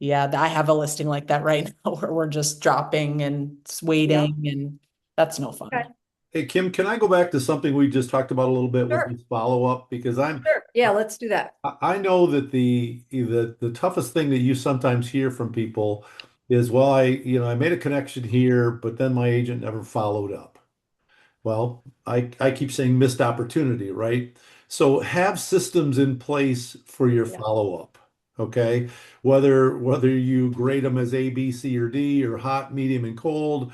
yeah, I have a listing like that right now where we're just dropping and Yep. waiting, and that's no Okay. fun. Hey, Kim, can I go back to something we just talked about a little bit with Sure. this follow-up? Because Sure. Yeah, let's do that. I know that the toughest thing that you sometimes hear from people is, well, I made a connection here, but then my agent never followed up. Well, I keep saying missed opportunity, right? So have systems in place for your Yeah. follow-up, okay? Whether you grade them as A, B, C, or D, or hot, medium, and cold.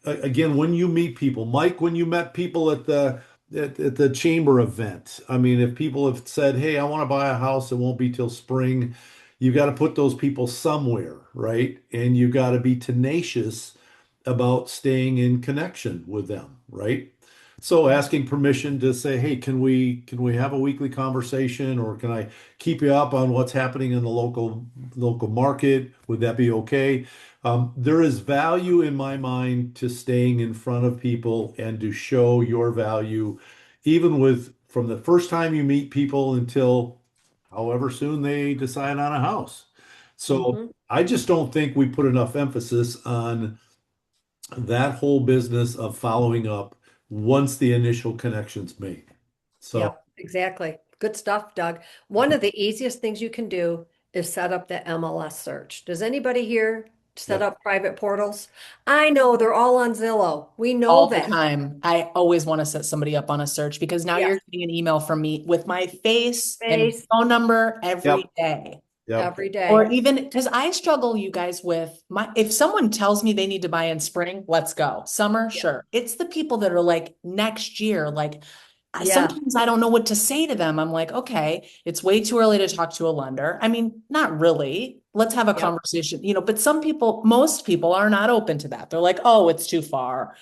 Again, when you meet people, Mike, when you met people at the chamber event, I mean, if people have said, "Hey, I want to buy a house, it won't be till spring," you got to put those people somewhere, right? And you got to be tenacious about staying in connection with them, right? So asking permission to say, hey, can we have a weekly conversation, or can I keep you up on what's happening in the local market? Would that be okay? There is value in my mind to staying in front of people and to show your value, even with from the first time you meet people until however soon they decide on a house. So Hmm. I just don't think we put enough emphasis on that whole business of following up once the initial connection's made. So, Yep, exactly. Good stuff, Doug. One of the easiest things you can do is set up the MLS search. Does anybody here set yep, up private portals? I know they're all on Zillow. We know All the that. time. I always want to set somebody up on a search because now Yeah. you're getting an email from me with my face and Face phone number yep, every day. yep, every Or day. even because I struggle, you guys, with my if someone tells me they need to buy in spring, let's go. Summer, Yeah. sure. It's the people that are like next year, like Yeah. sometimes I don't know what to say to them. I'm like, okay, it's way too early to talk to a lender. I mean, not really. Let's have a Yep. conversation, but some people, most people are not open to that. They're like, oh, it's too far.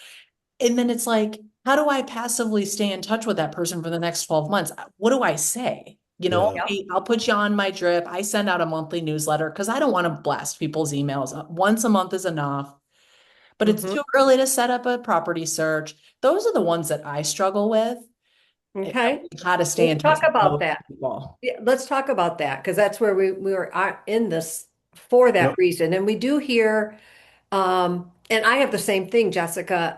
And then it's like, how do I passively stay in touch with that person for the next 12 months? What do I say? yeah, Yep. Hey, I'll put you on my drip. I send out a monthly newsletter because I don't want to blast people's emails. Once a month is enough, but it's Hmm. too early to set up a property search. Those are the ones that I struggle with. Okay. How to stay in Let's touch talk with about those that. people. Yeah, let's talk about that because that's where we were in this for that yep, reason. And we do hear, and I have the same thing, Jessica.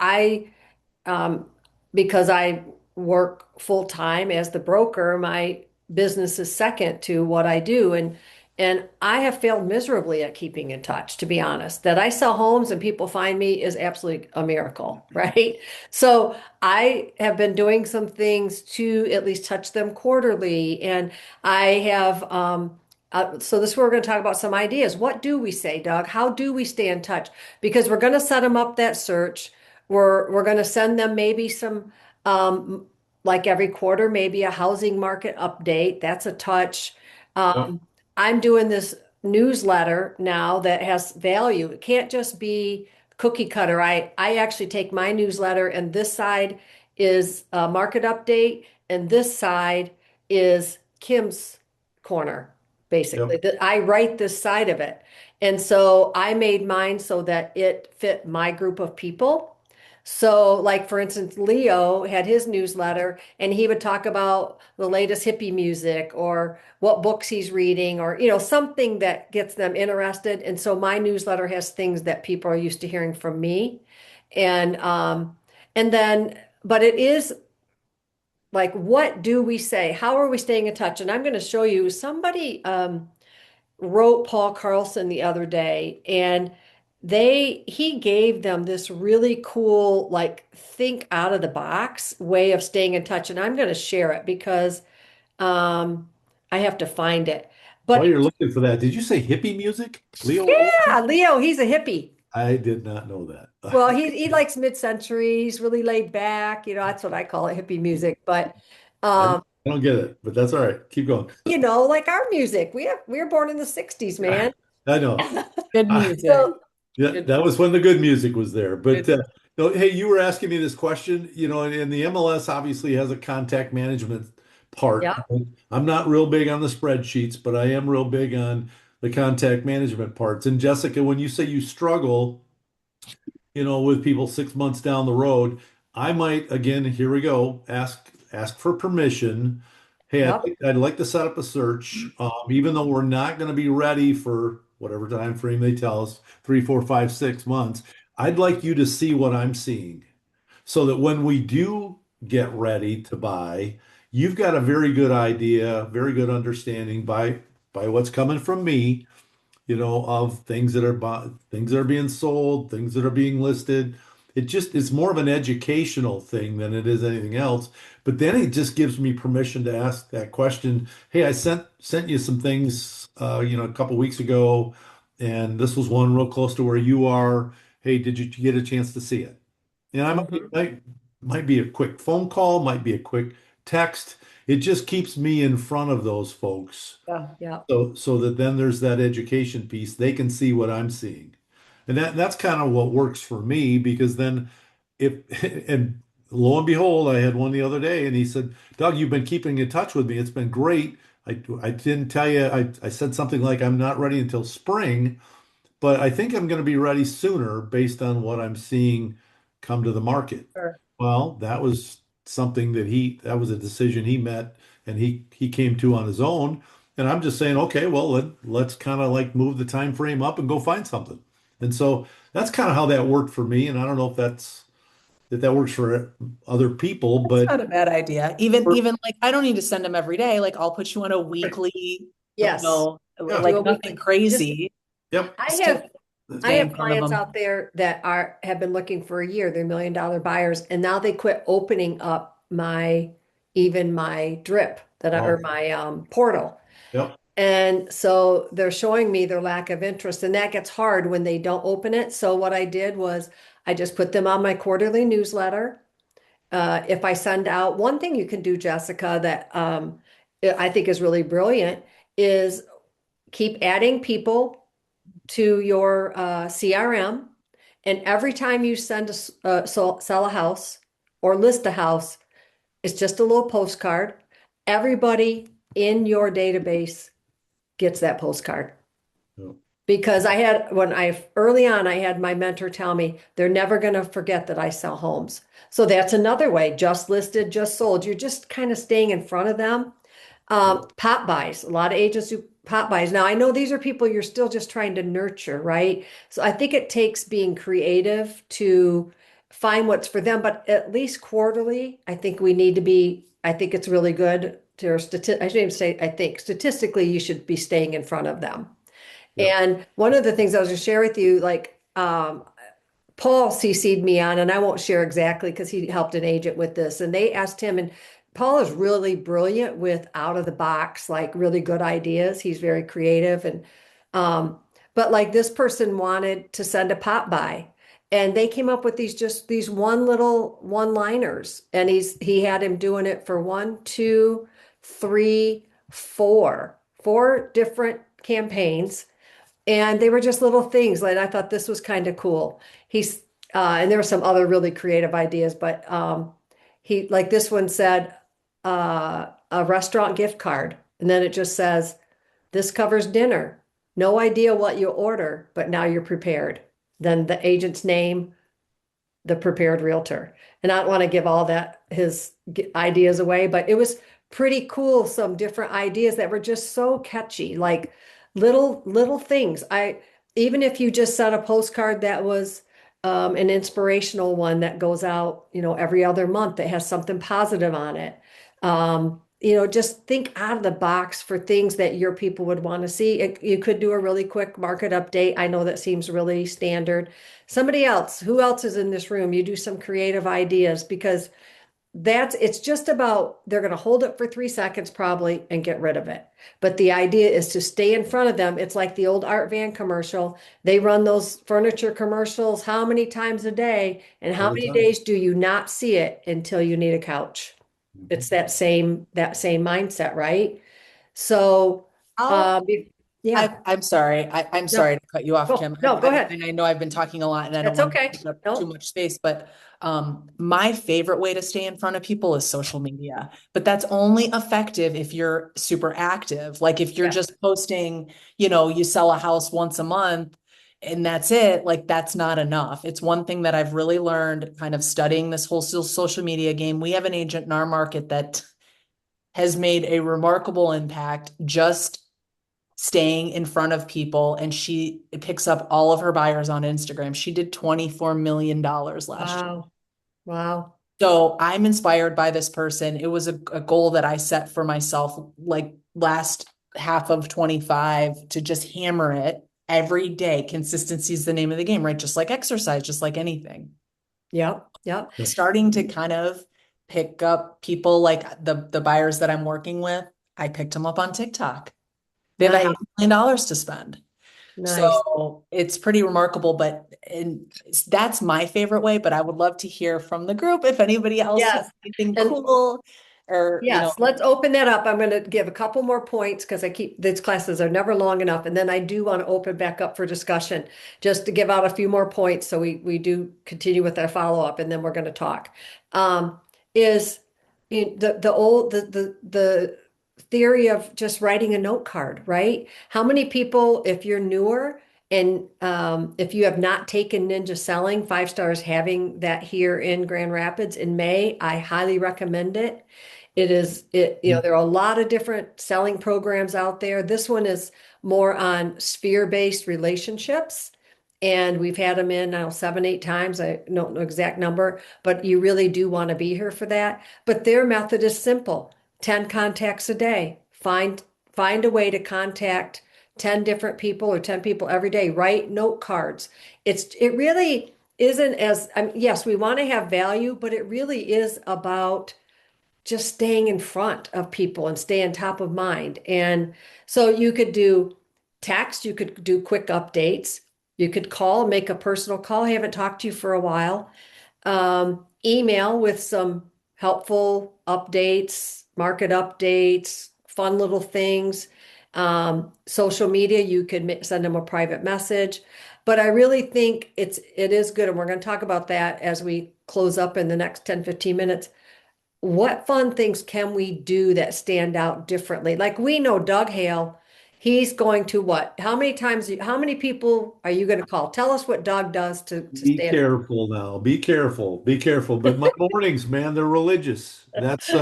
Um, because I work full time as the broker, my business is second to what I do. And I have failed miserably at keeping in touch, to be honest. That I sell homes and people find me is absolutely a miracle, right? So I have been doing some things to at least touch them quarterly. And I have, so this is where we're going to talk about some ideas. What do we say, Doug? How do we stay in touch? Because we're going to set them up that search. We're going to send them maybe some like every quarter, maybe a housing market update. That's a touch. yep, Um, I'm doing this newsletter now that has value. It can't just be cookie cutter. I actually take my newsletter and this side is a market update and this side is Kim's corner, basically. yep, That I write this side of it. And so I made mine so that it fit my group of people. So, like for instance, Leo had his newsletter and he would talk about the latest hippie music or what books he's reading or, something that gets them interested. And so my newsletter has things that people are used to hearing from me. And then, but it is like, what do we say? How are we staying in touch? And I'm going to show you somebody, wrote Paul Carlson the other day, and he gave them this really cool, like think out of the box way of staying in touch. And I'm going to share it because I have to find it. while But you're looking for that, did you say hippie music? Leo yeah, Olson? Leo, he's a hippie. I did not know that. Well, he likes mid-century. He's really laid back. That's what I call it, hippie music. But I um, I don't get it, but that's all right. Keep going. like our music. We were born in the 60s, man. I know. Good music. So Yeah, Good, that was when the good music was there. But good. no, hey, you were asking me this question, and the MLS obviously has a contact management part. yeah, I'm not real big on the spreadsheets, but I am real big on the contact management parts. And Jessica, when you say you struggle, with people 6 months down the road, I might, again, here we go, ask for permission. Hey, yep. I'd like to set up a search, even though we're not going to be ready for whatever time frame they tell us, 3, 4, 5, 6 months. I'd like you to see what I'm seeing, so that when we do get ready to buy, you've got a very good idea, very good understanding by what's coming from me, of things that are being sold, things that are being listed. It's more of an educational thing than it is anything else. But then it just gives me permission to ask that question. Hey, I sent you some things, a couple weeks ago, and this was one real close to where you are. Hey, did you get a chance to see it? I Hmm. might be a quick phone call, might be a quick text. It just keeps me in front of those folks. Yeah. Yeah. So that then there's that education piece. They can see what I'm seeing. And that's kind of what works for me because then if and lo and behold, I had one the other day and he said, Doug, you've been keeping in touch with me. It's been great. I didn't tell you, I said something like I'm not ready until spring, but I think I'm going to be ready sooner based on what I'm seeing come to the market. Sure. Well, that was something that was a decision he met and he came to on his own. And I'm just saying, okay, well, let's kind of like move the time frame up and go find something. And so that's kind of how that worked for me. And I don't know if that works for other people, It's but not a bad idea. Even like I don't need to send them every day. Like I'll put you on a weekly, Yes. Yeah. like Do a nothing weekly- crazy. yep. I Still have I stay in have front of clients them. out there that have been looking for a year. They're $1 million buyers, and now they quit opening up my drip or my portal. Yep. And so they're showing me their lack of interest, and that gets hard when they don't open it. So what I did was I just put them on my quarterly newsletter. If I send out one thing you can do, Jessica, that I think is really brilliant is keep adding people to your CRM. And every time you sell a house or list a house, it's just a little postcard. Everybody in your database gets that postcard. Yep. Because early on, I had my mentor tell me they're never going to forget that I sell homes. So that's another way, just listed, just sold. You're just kind of staying in front of them. Pop buys, a lot of agents do pop buys. Now, I know these are people you're still just trying to nurture, right? So I think it takes being creative to find what's for them, but at least quarterly, I think it's really good I shouldn't even say, I think statistically, you should be staying in front of them. Yep. And one of the things I was going to share with you, like Paul CC'd me on, and I won't share exactly because he helped an agent with this. And they asked him, and Paul is really brilliant with out of the box, like really good ideas. He's very creative. But like this person wanted to send a pop by, and they came up with these one-liners. And he had him doing it for one, two, three, four different campaigns, and they were just little things. Like I thought this was kind of cool. And there were some other really creative ideas, but he like this one said a restaurant gift card, and then it just says this covers dinner. No idea what you order, but now you're prepared. Then the agent's name, the prepared realtor. And I don't want to give all that his ideas away, but it was pretty cool. Some different ideas that were just so catchy, like little things. Even if you just sent a postcard that was an inspirational one that goes out, every other month that has something positive on it. Just think out of the box for things that your people would want to see. You could do a really quick market update. I know that seems really standard. Somebody else, who else is in this room? You do some creative ideas because it's just about they're going to hold it for 3 seconds probably and get rid of it. But the idea is to stay in front of them. It's like the old Art Van commercial. They run those furniture commercials how many times a day, and how All the many time. days do you not see it until you need a couch? It's that same mindset, right? So, I'll yeah. I'm sorry. I'm No. sorry to cut you off, Oh, Kim. no, go ahead. And I know I've been talking a lot and I don't That's want okay. to take up No. too much space, but my favorite way to stay in front of people is social media. But that's only effective if you're super active. Like if you're Yeah. just posting, you sell a house once a month and that's it, like that's not enough. It's one thing that I've really learned kind of studying this whole social media game. We have an agent in our market that has made a remarkable impact just staying in front of people, and she picks up all of her buyers on Instagram. She did $24 million last year. Wow. Wow. So I'm inspired by this person. It was a goal that I set for myself, like last half of 25, to just hammer it every day. Consistency is the name of the game, right? Just like exercise, just like anything. Yep. Yep. Starting to kind of pick up people like the buyers that I'm working with. I picked them up on TikTok. They have Nice. $500 million to spend. Nice. So it's pretty remarkable, and that's my favorite way, but I would love to hear from the group if anybody else Yes. has anything And cool or, Yes, let's open that up. I'm going to give a couple more points because these classes are never long enough. And then I do want to open back up for discussion, just to give out a few more points. So we do continue with our follow-up and then we're going to talk. Um, is the theory of just writing a note card, right? How many people, if you're newer and if you have not taken Ninja Selling, 5 Stars having that here in Grand Rapids in May, I highly recommend it. There are a lot of different selling programs out there. This one is more on sphere-based relationships. And we've had them in now 7, 8 times. I don't know exact number, but you really do want to be here for that. But their method is simple: 10 contacts a day. Find a way to contact 10 different people or 10 people every day. Write note cards. It really isn't as, I mean, yes, we want to have value, but it really is about just staying in front of people and staying top of mind. And so you could do text, you could do quick updates, you could call, make a personal call. I haven't talked to you for a while. Email with some helpful updates, market updates, fun little things. Social media, you could send them a private message. But I really think it is good, and we're going to talk about that as we close up in the next 10, 15 minutes. What fun things can we do that stand out differently? Like we know Doug Hale, he's going to what? How many people are you going to call? Tell us what Doug does to Be stand out. careful now. Be careful. Be careful. But my mornings, man, they're religious. That's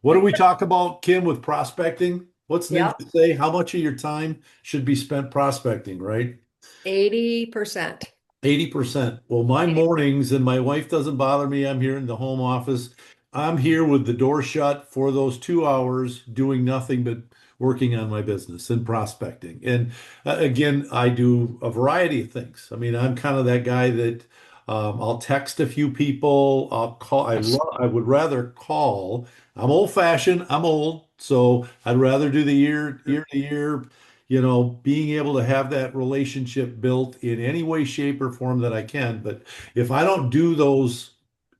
what do we talk about, Kim, with prospecting? What's Ninja Yep, say? How much of your time should be spent prospecting, right? 80%. 80%. Well, my mornings, and my wife doesn't bother me. I'm here in the home office. I'm here with the door shut for those 2 hours, doing nothing but working on my business and prospecting. And again, I do a variety of things. I mean, I'm kind of that guy that I'll text a few people. I'll call. I would rather call. I'm old fashioned. I'm old, so I'd rather do the ear to ear, being able to have that relationship built in any way, shape, or form that I can. But if I don't do those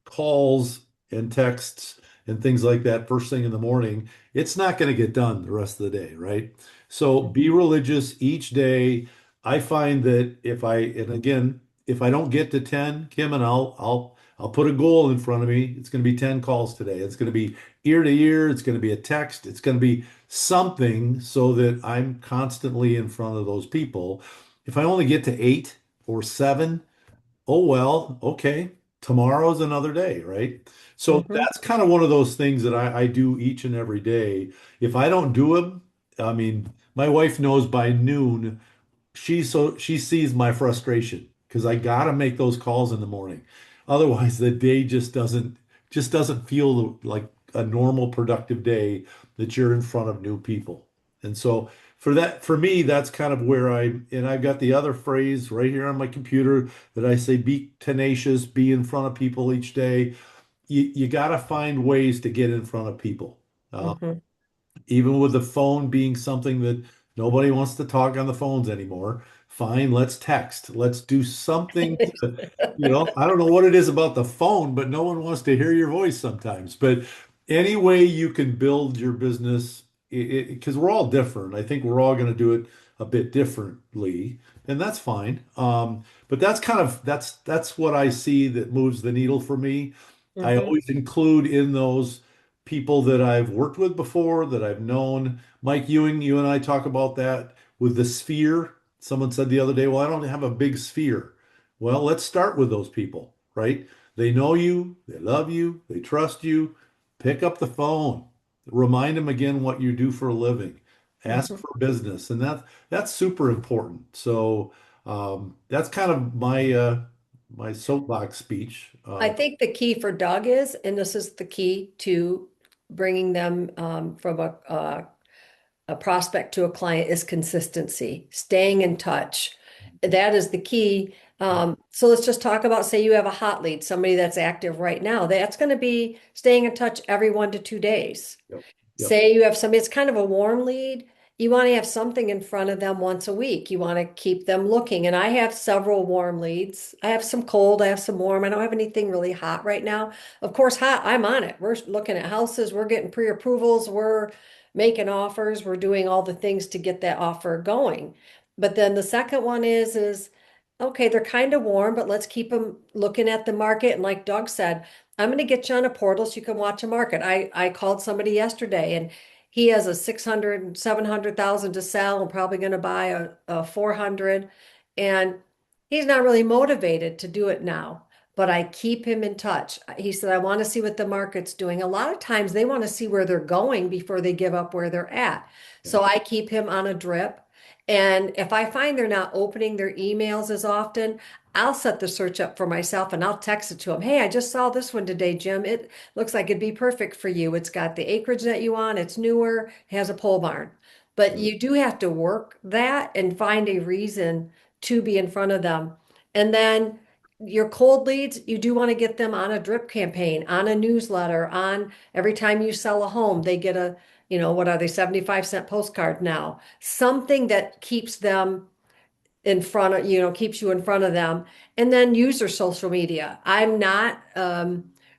calls and texts and things like that first thing in the morning, it's not going to get done the rest of the day, right? So be religious each day. I find that and again, if I don't get to 10, Kim, and I'll put a goal in front of me. It's going to be 10 calls today. It's going to be ear to ear. It's going to be a text. It's going to be something so that I'm constantly in front of those people. If I only get to 8 or 7, oh well, okay. Tomorrow's another day, right? So Mhm. that's kind of one of those things that I do each and every day. If I don't do them, I mean, my wife knows by noon she sees my frustration because I gotta make those calls in the morning. Otherwise, the day just doesn't feel like a normal productive day that you're in front of new people. And so for me, that's kind of where and I've got the other phrase right here on my computer that I say, be tenacious, be in front of people each day. You got to find ways to get in front of people. Uh, Mhm. Even with the phone being something that nobody wants to talk on the phones anymore. Fine, let's text. Let's do something I don't know what it is about the phone, but no one wants to hear your voice sometimes. But any way you can build your business, because we're all different. I think we're all going to do it a bit differently, and that's fine. But that's what I see that moves the needle for me. I Mhm. always include in those people that I've worked with before, that I've known. Mike Ewing, you and I talk about that with the sphere. Someone said the other day, well, I don't have a big sphere. Well, let's start with those people, right? They know you, they love you, they trust you. Pick up the phone, remind them again what you do for a living, ask Mhm. for business, and that's super important. So that's kind of my soapbox speech. I think the key for Doug is, and this is the key to bringing them from a prospect to a client, is consistency, staying in touch. That is the key. So let's just talk about, say you have a hot lead, somebody that's active right now. That's going to be staying in touch every 1 to 2 days. Yep. Yep. Say you have somebody, it's kind of a warm lead. you want to have something in front of them once a week. You want to keep them looking. And I have several warm leads. I have some cold, I have some warm. I don't have anything really hot right now. Of course, hot, I'm on it. We're looking at houses, we're getting pre-approvals, we're making offers, we're doing all the things to get that offer going. But then the second one is okay, they're kind of warm, but let's keep them looking at the market. And like Doug said, I'm going to get you on a portal so you can watch a market. I called somebody yesterday and he has a 600, 700,000 to sell and probably going to buy a 400. And he's not really motivated to do it now, but I keep him in touch. He said, I want to see what the market's doing. A lot of times they want to see where they're going before they give up where they're at. So I keep him on a drip. And if I find they're not opening their emails as often, I'll set the search up for myself and I'll text it to them. Hey, I just saw this one today, Jim. It looks like it'd be perfect for you. It's got the acreage that you want, it's newer, has a pole barn. But you do have to work that and find a reason to be in front of them. And then your cold leads, you do want to get them on a drip campaign, on a newsletter, on every time you sell a home, they get a, what are they, 75-cent postcard now? Something that keeps them in front of, keeps you in front of them. And then use their social media. I'm not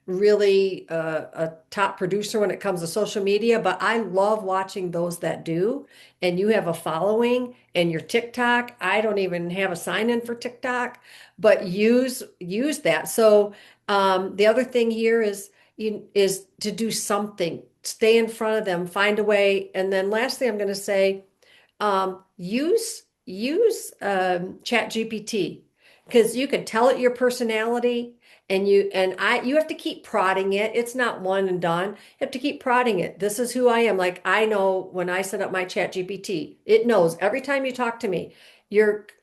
really a top producer when it comes to social media, but I love watching those that do. And you have a following and your TikTok. I don't even have a sign in for TikTok, but use that. So the other thing here is to do something, stay in front of them, find a way. And then lastly, I'm going to say, use Chat GPT because you can tell it your personality and you have to keep prodding it. It's not one and done. You have to keep prodding it. This is who I am. Like I know when I set up my Chat GPT, it knows every time you talk to me,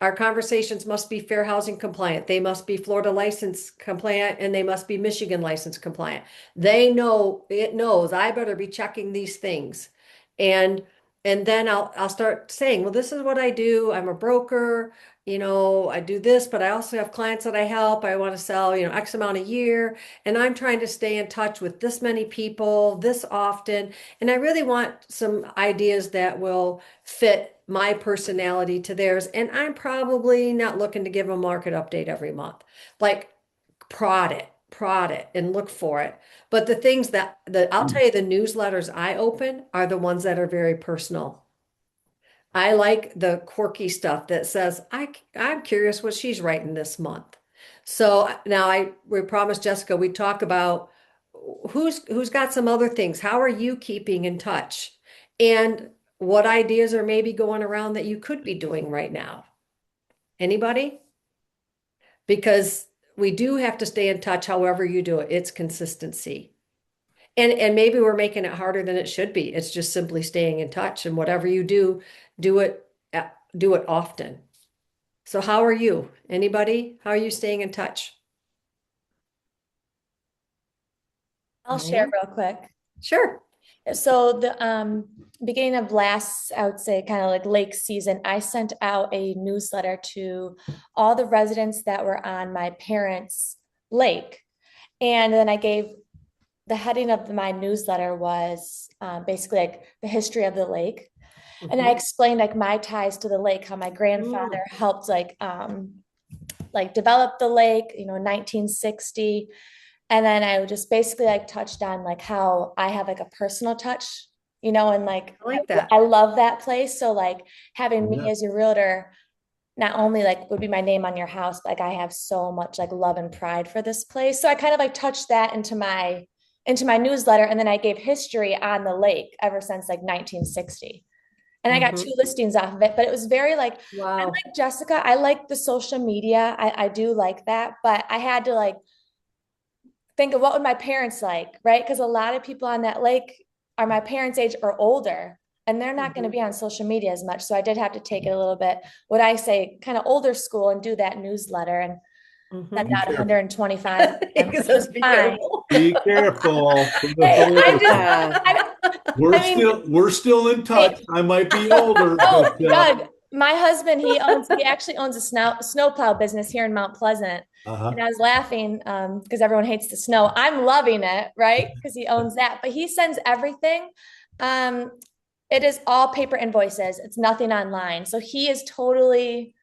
our conversations must be fair housing compliant. They must be Florida license compliant and they must be Michigan license compliant. It knows I better be checking these things. And and then I'll start saying, well, this is what I do. I'm a broker, I do this, but I also have clients that I help. I want to sell, X amount a year, and I'm trying to stay in touch with this many people this often. And I really want some ideas that will fit my personality to theirs. And I'm probably not looking to give a market update every month. Like prod it and look for it. But the things that I'll tell you, the newsletters I open are the ones that are very personal. I like the quirky stuff that says, I'm curious what she's writing this month. So now we promised Jessica we'd talk about who's got some other things. How are you keeping in touch? And what ideas are maybe going around that you could be doing right now? Anybody? Because we do have to stay in touch however you do it. It's consistency. And maybe we're making it harder than it should be. It's just simply staying in touch and whatever you do, do it often. So how are you? Anybody? How are you staying in touch? I'll share real quick. Sure. So the beginning of last, I would say kind of like lake season, I sent out a newsletter to all the residents that were on my parents' lake. And then I gave the heading of my newsletter was basically like the history of the lake. And I explained like my ties to the lake, how my grandfather helped like develop the lake, in 1960. And then I would just basically like touched on like how I have like a personal touch, and like I like that. I love that place. So like having me as your realtor, not only like would be my name on your house, but like I have so much like love and pride for this place. So I kind of like touched that into my newsletter. And then I gave history on the lake ever since like 1960. And I got 2 listings off of it, but it was very like, wow. I'm like Jessica, I like the social media. I do like that, but I had to like think of what would my parents like, right? Because a lot of people on that lake are my parents' age or older, and they're not going to be on social media as much. So I did have to take it a little bit, what I say, kind of older school and do that newsletter and send out 125. Be careful. Be careful. We're still in touch. I might be older. Oh, Doug, my husband, he actually owns a snowplow business here in Mount Pleasant. And I was laughing because everyone hates the snow. I'm loving it, right? Because he owns that, but he sends everything. It is all paper invoices. It's nothing online. So he is totally,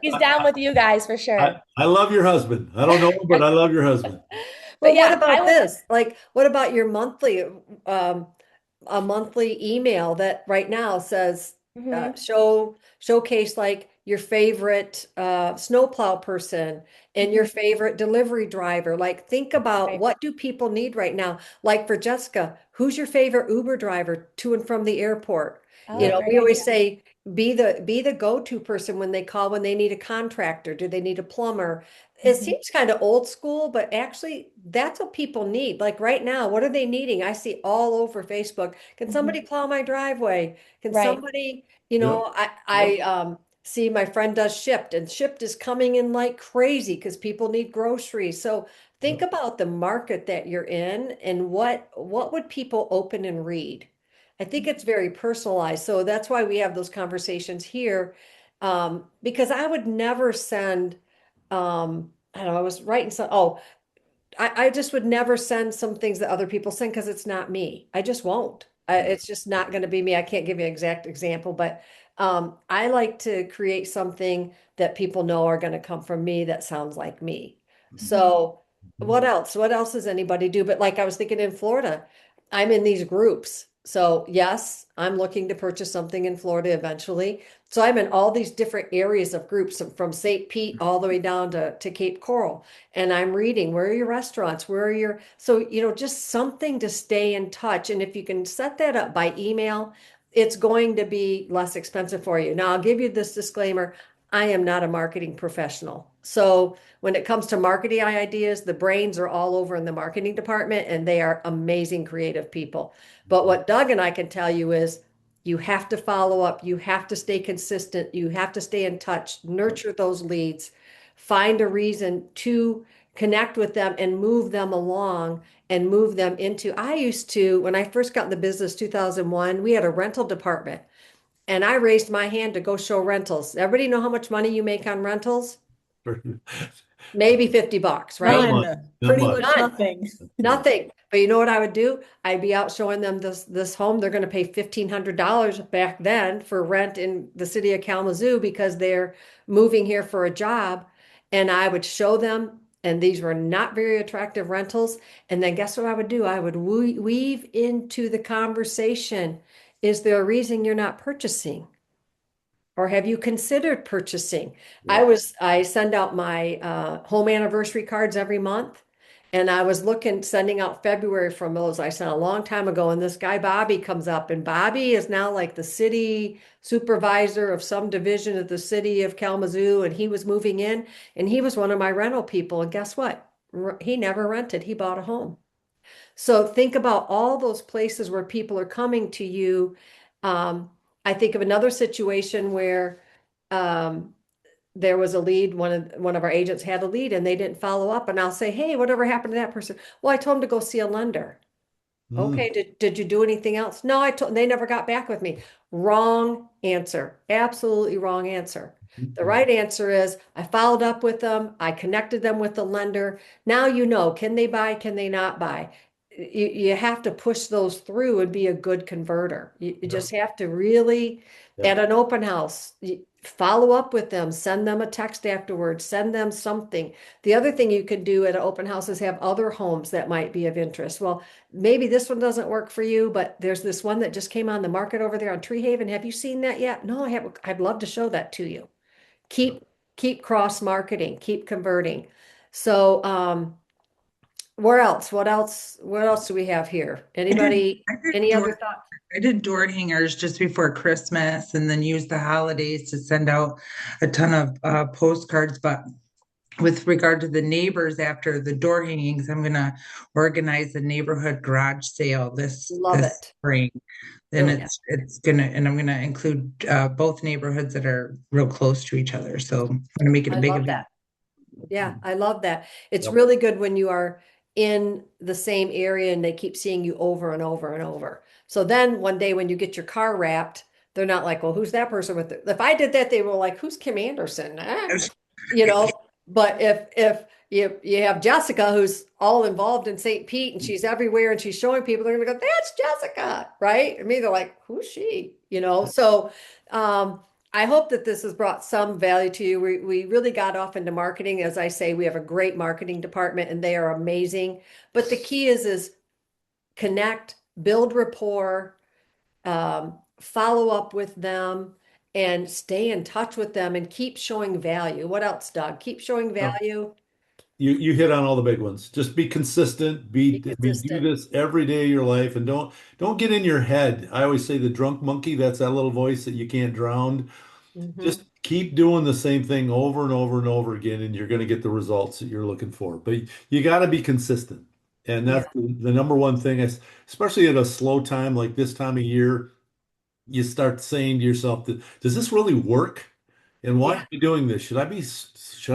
he's down with you guys for sure. I love your husband. I don't know him, but I love your husband. But Well, what yeah, I about would. this? Like, what about your monthly, a monthly email that right now says, Mhm. showcase like your favorite snowplow person and your favorite delivery driver. Like, think about Right. what do people need right now? Like for Jessica, who's your favorite Uber driver to and from the airport? You Oh, know, great we always idea. say be the go-to person when they call when they need a contractor. Do they need a plumber? It Mhm. seems kind of old school, but actually that's what people need. Like right now, what are they needing? I see all over Facebook. Can somebody Mhm. plow my driveway? Can Right. somebody, Yep. I see my friend does Shipped and Shipped is coming in like crazy because people need groceries. So think Yep. about the market that you're in and what would people open and read? I think it's very personalized. So that's why we have those conversations here. Because I would never send I don't know, I was writing some, oh, I just would never send some things that other people send because it's not me. I just won't. It's just not going to be me. I can't give you an exact example, but I like to create something that people know are going to come from me that sounds like me. Mhm. So what else? What else does anybody do? But like I was thinking in Florida, I'm in these groups. So yes, I'm looking to purchase something in Florida eventually. So I'm in all these different areas of groups from St. Pete all the way down to Cape Coral. And I'm reading, where are your restaurants? Where are your, so, just something to stay in touch. And if you can set that up by email, it's going to be less expensive for you. Now, I'll give you this disclaimer. I am not a marketing professional. So when it comes to marketing ideas, the brains are all over in the marketing department and they are amazing creative people. But what Doug and I can tell you is you have to follow up, you have to stay consistent, you have to stay in touch, nurture those leads, find a reason to connect with them and move them along and move them into. I used to, when I first got in the business 2001, we had a rental department and I raised my hand to go show rentals. Everybody know how much money you make on rentals? Maybe $50, Not right? much. None, Not pretty much. much None. nothing. Yeah. Nothing. But you know what I would do? I'd be out showing them this home. They're going to pay $1,500 back then for rent in the city of Kalamazoo because they're moving here for a job. And I would show them, and these were not very attractive rentals. And then guess what I would do? I would weave into the conversation. Is there a reason you're not purchasing? Or have you considered purchasing? Yeah. I send out my home anniversary cards every month. And I was sending out February from those. I sent a long time ago. And this guy, Bobby, comes up. And Bobby is now like the city supervisor of some division of the city of Kalamazoo. And he was moving in and he was one of my rental people. And guess what? He never rented, he bought a home. So think about all those places where people are coming to you. Um, I think of another situation where um, there was a lead. One of our agents had a lead and they didn't follow up. And I'll say, hey, whatever happened to that person? Well, I told him to go see a lender. Mm. Okay, did you do anything else? No, they never got back with me. Wrong answer. Absolutely wrong answer. The right answer is I followed up with them. I connected them with the lender. Now you know, can they buy? Can they not buy? You have to push those through and be a good converter. You Yeah. just have to really, Yeah. at an open house, follow up with them, send them a text afterwards, send them something. The other thing you could do at an open house is have other homes that might be of interest. Well, maybe this one doesn't work for you, but there's this one that just came on the market over there on Tree Haven. Have you seen that yet? No, I haven't. I'd love to show that to you. Keep keep cross marketing, keep converting. So, where else? What else? What else do we have here? I did Anybody? I did Any other door thoughts? I did door hangers just before Christmas and then used the holidays to send out a ton of postcards. But with regard to the neighbors after the door hangings, I'm gonna organize a neighborhood garage sale Love this it. spring. And Brilliant. I'm gonna include both neighborhoods that are real close to each other. So I'm gonna make it a I big love event. that. Yeah, I love that. It's Yep. really good when you are in the same area and they keep seeing you over and over and over. So then one day when you get your car wrapped, they're not like, well, who's that person with the, if I did that, they were like, who's Kim Anderson? Ah, you know, But if you have Jessica who's all involved in St. Pete and she's everywhere and she's showing people, they're gonna go, that's Jessica, right? I mean, they're like, who's she? So um, I hope that this has brought some value to you. We really got off into marketing. As I say, we have a great marketing department and they are amazing. But the key is connect, build rapport, follow up with them and stay in touch with them and keep showing value. What else, Doug? Keep showing No, value, you hit on all the big ones. Just be consistent. be Do consistent. this every day of your life, and don't get in your head. I always say the drunk monkey. That's that little voice that you can't drown. Mhm. Just keep doing the same thing over and over and over again, and you're going to get the results that you're looking for. But you got to be consistent, and Yeah. that's the number one thing. Especially at a slow time like this time of year, you start saying to yourself, does this really work? And why Yeah. am I doing this? Should I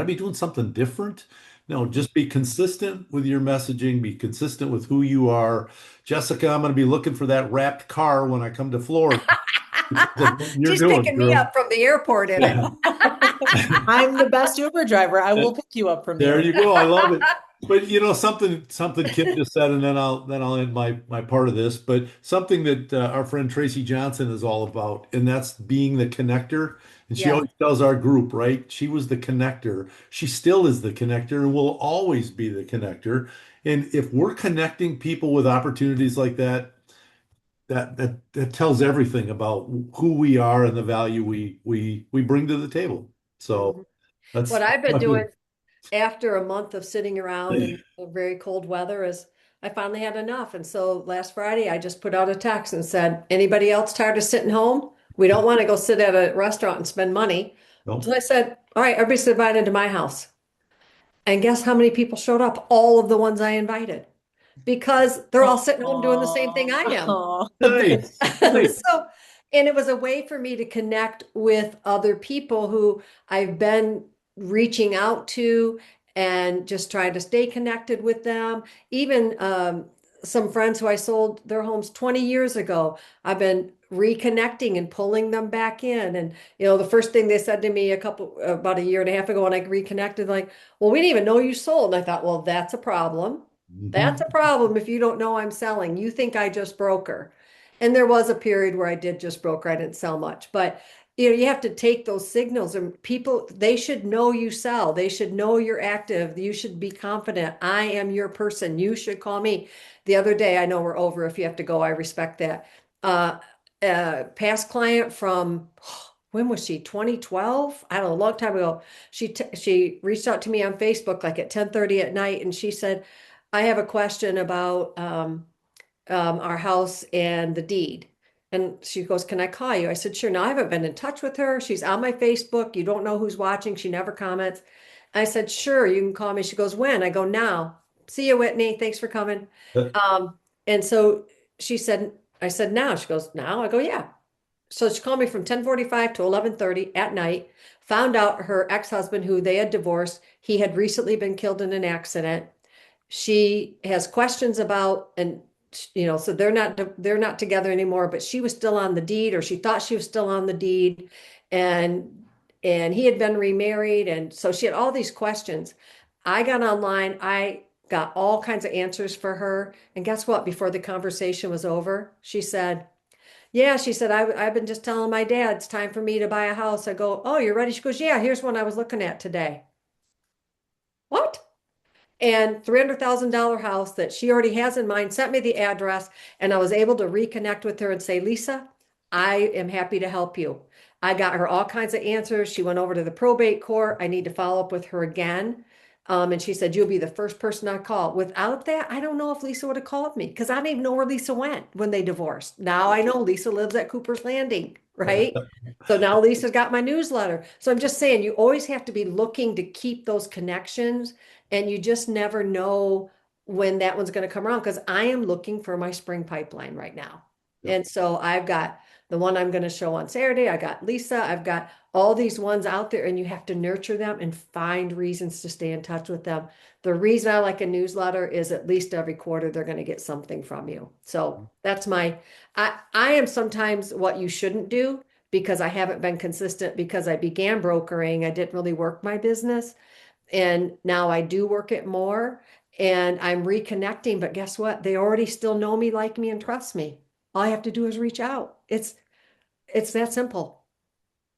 be doing something different? No, just be consistent with your messaging, be consistent with who you are. Jessica, I'm going to be looking for that wrapped car when I come to Florida because of what you're She's doing, picking me girl. up from the airport in it. Yeah. I'm the best Uber driver. I will pick you up from the There airport. you go. I love it. But something Kip just said, and then I'll end my part of this. But something that our friend Tracy Johnson is all about, and that's being the connector. And she Yes. always tells our group, right? She was the connector. She still is the connector, and will always be the connector. And if we're connecting people with opportunities like that, that tells everything about who we are and the value we bring to the table. So Mhm. that's What I've been what I doing after a month of sitting around do. in very cold weather is I finally had enough. And so last Friday, I just put out a text and said, anybody else tired of sitting home? We don't want to go sit at a restaurant and spend money. So Nope. I said, all right, everybody's invited to my house. And guess how many people showed up? All of the ones I invited because they're all sitting home doing the same thing I am. Oh, Nice. Nice. So, and it was a way for me to connect with other people who I've been reaching out to and just trying to stay connected with them. Even some friends who I sold their homes 20 years ago, I've been reconnecting and pulling them back in. And, the first thing they said to me about a year and a half ago when I reconnected, like, well, we didn't even know you sold. And I thought, well, that's a problem. That's Mhm. a problem if you don't know I'm selling. You think I just broker. And there was a period where I did just broker. I didn't sell much, but you have to take those signals and people, they should know you sell. They should know you're active. You should be confident. I am your person. You should call me. The other day, I know we're over. If you have to go, I respect that. Uh, Past client from when was she? 2012? I don't know, a long time ago. She reached out to me on Facebook like at 10:30 at night and she said, I have a question about our house and the deed. And she goes, can I call you? I said, sure. Now I haven't been in touch with her. She's on my Facebook. You don't know who's watching. She never comments. I said, sure, you can call me. She goes, when? I go, now. See you, Whitney. Thanks for coming. Uh, And so she said, I said, now. She goes, now? I go, yeah. So she called me from 10:45 to 11:30 at night, found out her ex-husband, who they had divorced, he had recently been killed in an accident. She has questions about, and so they're not together anymore, but she was still on the deed, or she thought she was still on the deed, and he had been remarried, and so she had all these questions. I got online, I got all kinds of answers for her, and guess what? Before the conversation was over, she said, yeah, she said, I've been just telling my dad it's time for me to buy a house. I go, oh, you're ready? She goes, yeah, here's one I was looking at today. What? And $300,000 house that she already has in mind, sent me the address, and I was able to reconnect with her and say, Lisa, I am happy to help you. I got her all kinds of answers. She went over to the probate court. I need to follow up with her again. And she said, you'll be the first person I call. Without that, I don't know if Lisa would have called me because I didn't even know where Lisa went when they divorced. Now I know Lisa lives at Cooper's Landing, right? So now Lisa's got my newsletter. So I'm just saying, you always have to be looking to keep those connections and you just never know when that one's going to come around because I am looking for my spring pipeline right now. Yep. And so I've got the one I'm going to show on Saturday. I got Lisa. I've got all these ones out there, and you have to nurture them and find reasons to stay in touch with them. The reason I like a newsletter is at least every quarter they're going to get something from you. So that's I am sometimes what you shouldn't do because I haven't been consistent because I began brokering. I didn't really work my business. And now I do work it more and I'm reconnecting, but guess what? They already still know me, like me, and trust me. All I have to do is reach out. It's that simple.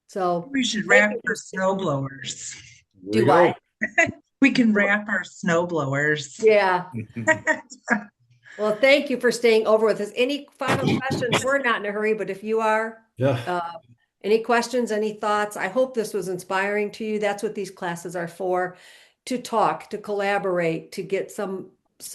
So We should thank wrap you our for snow blowers. There do you go. what? We can wrap our snow blowers. Yeah. Well, thank you for staying over with us. Any final questions? We're not in a hurry, but if you are, Yeah. any questions, any thoughts? I hope this was inspiring to you. That's what these classes are for, to talk, to collaborate, to get some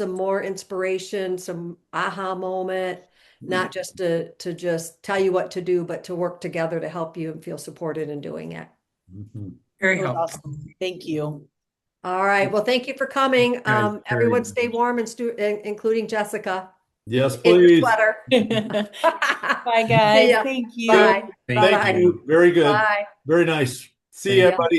more inspiration, some aha moment, not just to just tell you what to do, but to work together to help you and feel supported in doing it. Mhm. Very It was helpful. awesome. Thank you. All right. Well, thank you for coming. Guys, Everyone stay warm and including Jessica yes, in the please. sweater. Bye, See guys. ya. Thank you. Bye. Thank Bye-bye. you. Very good. Bye. Very nice. See Yeah. you, everybody.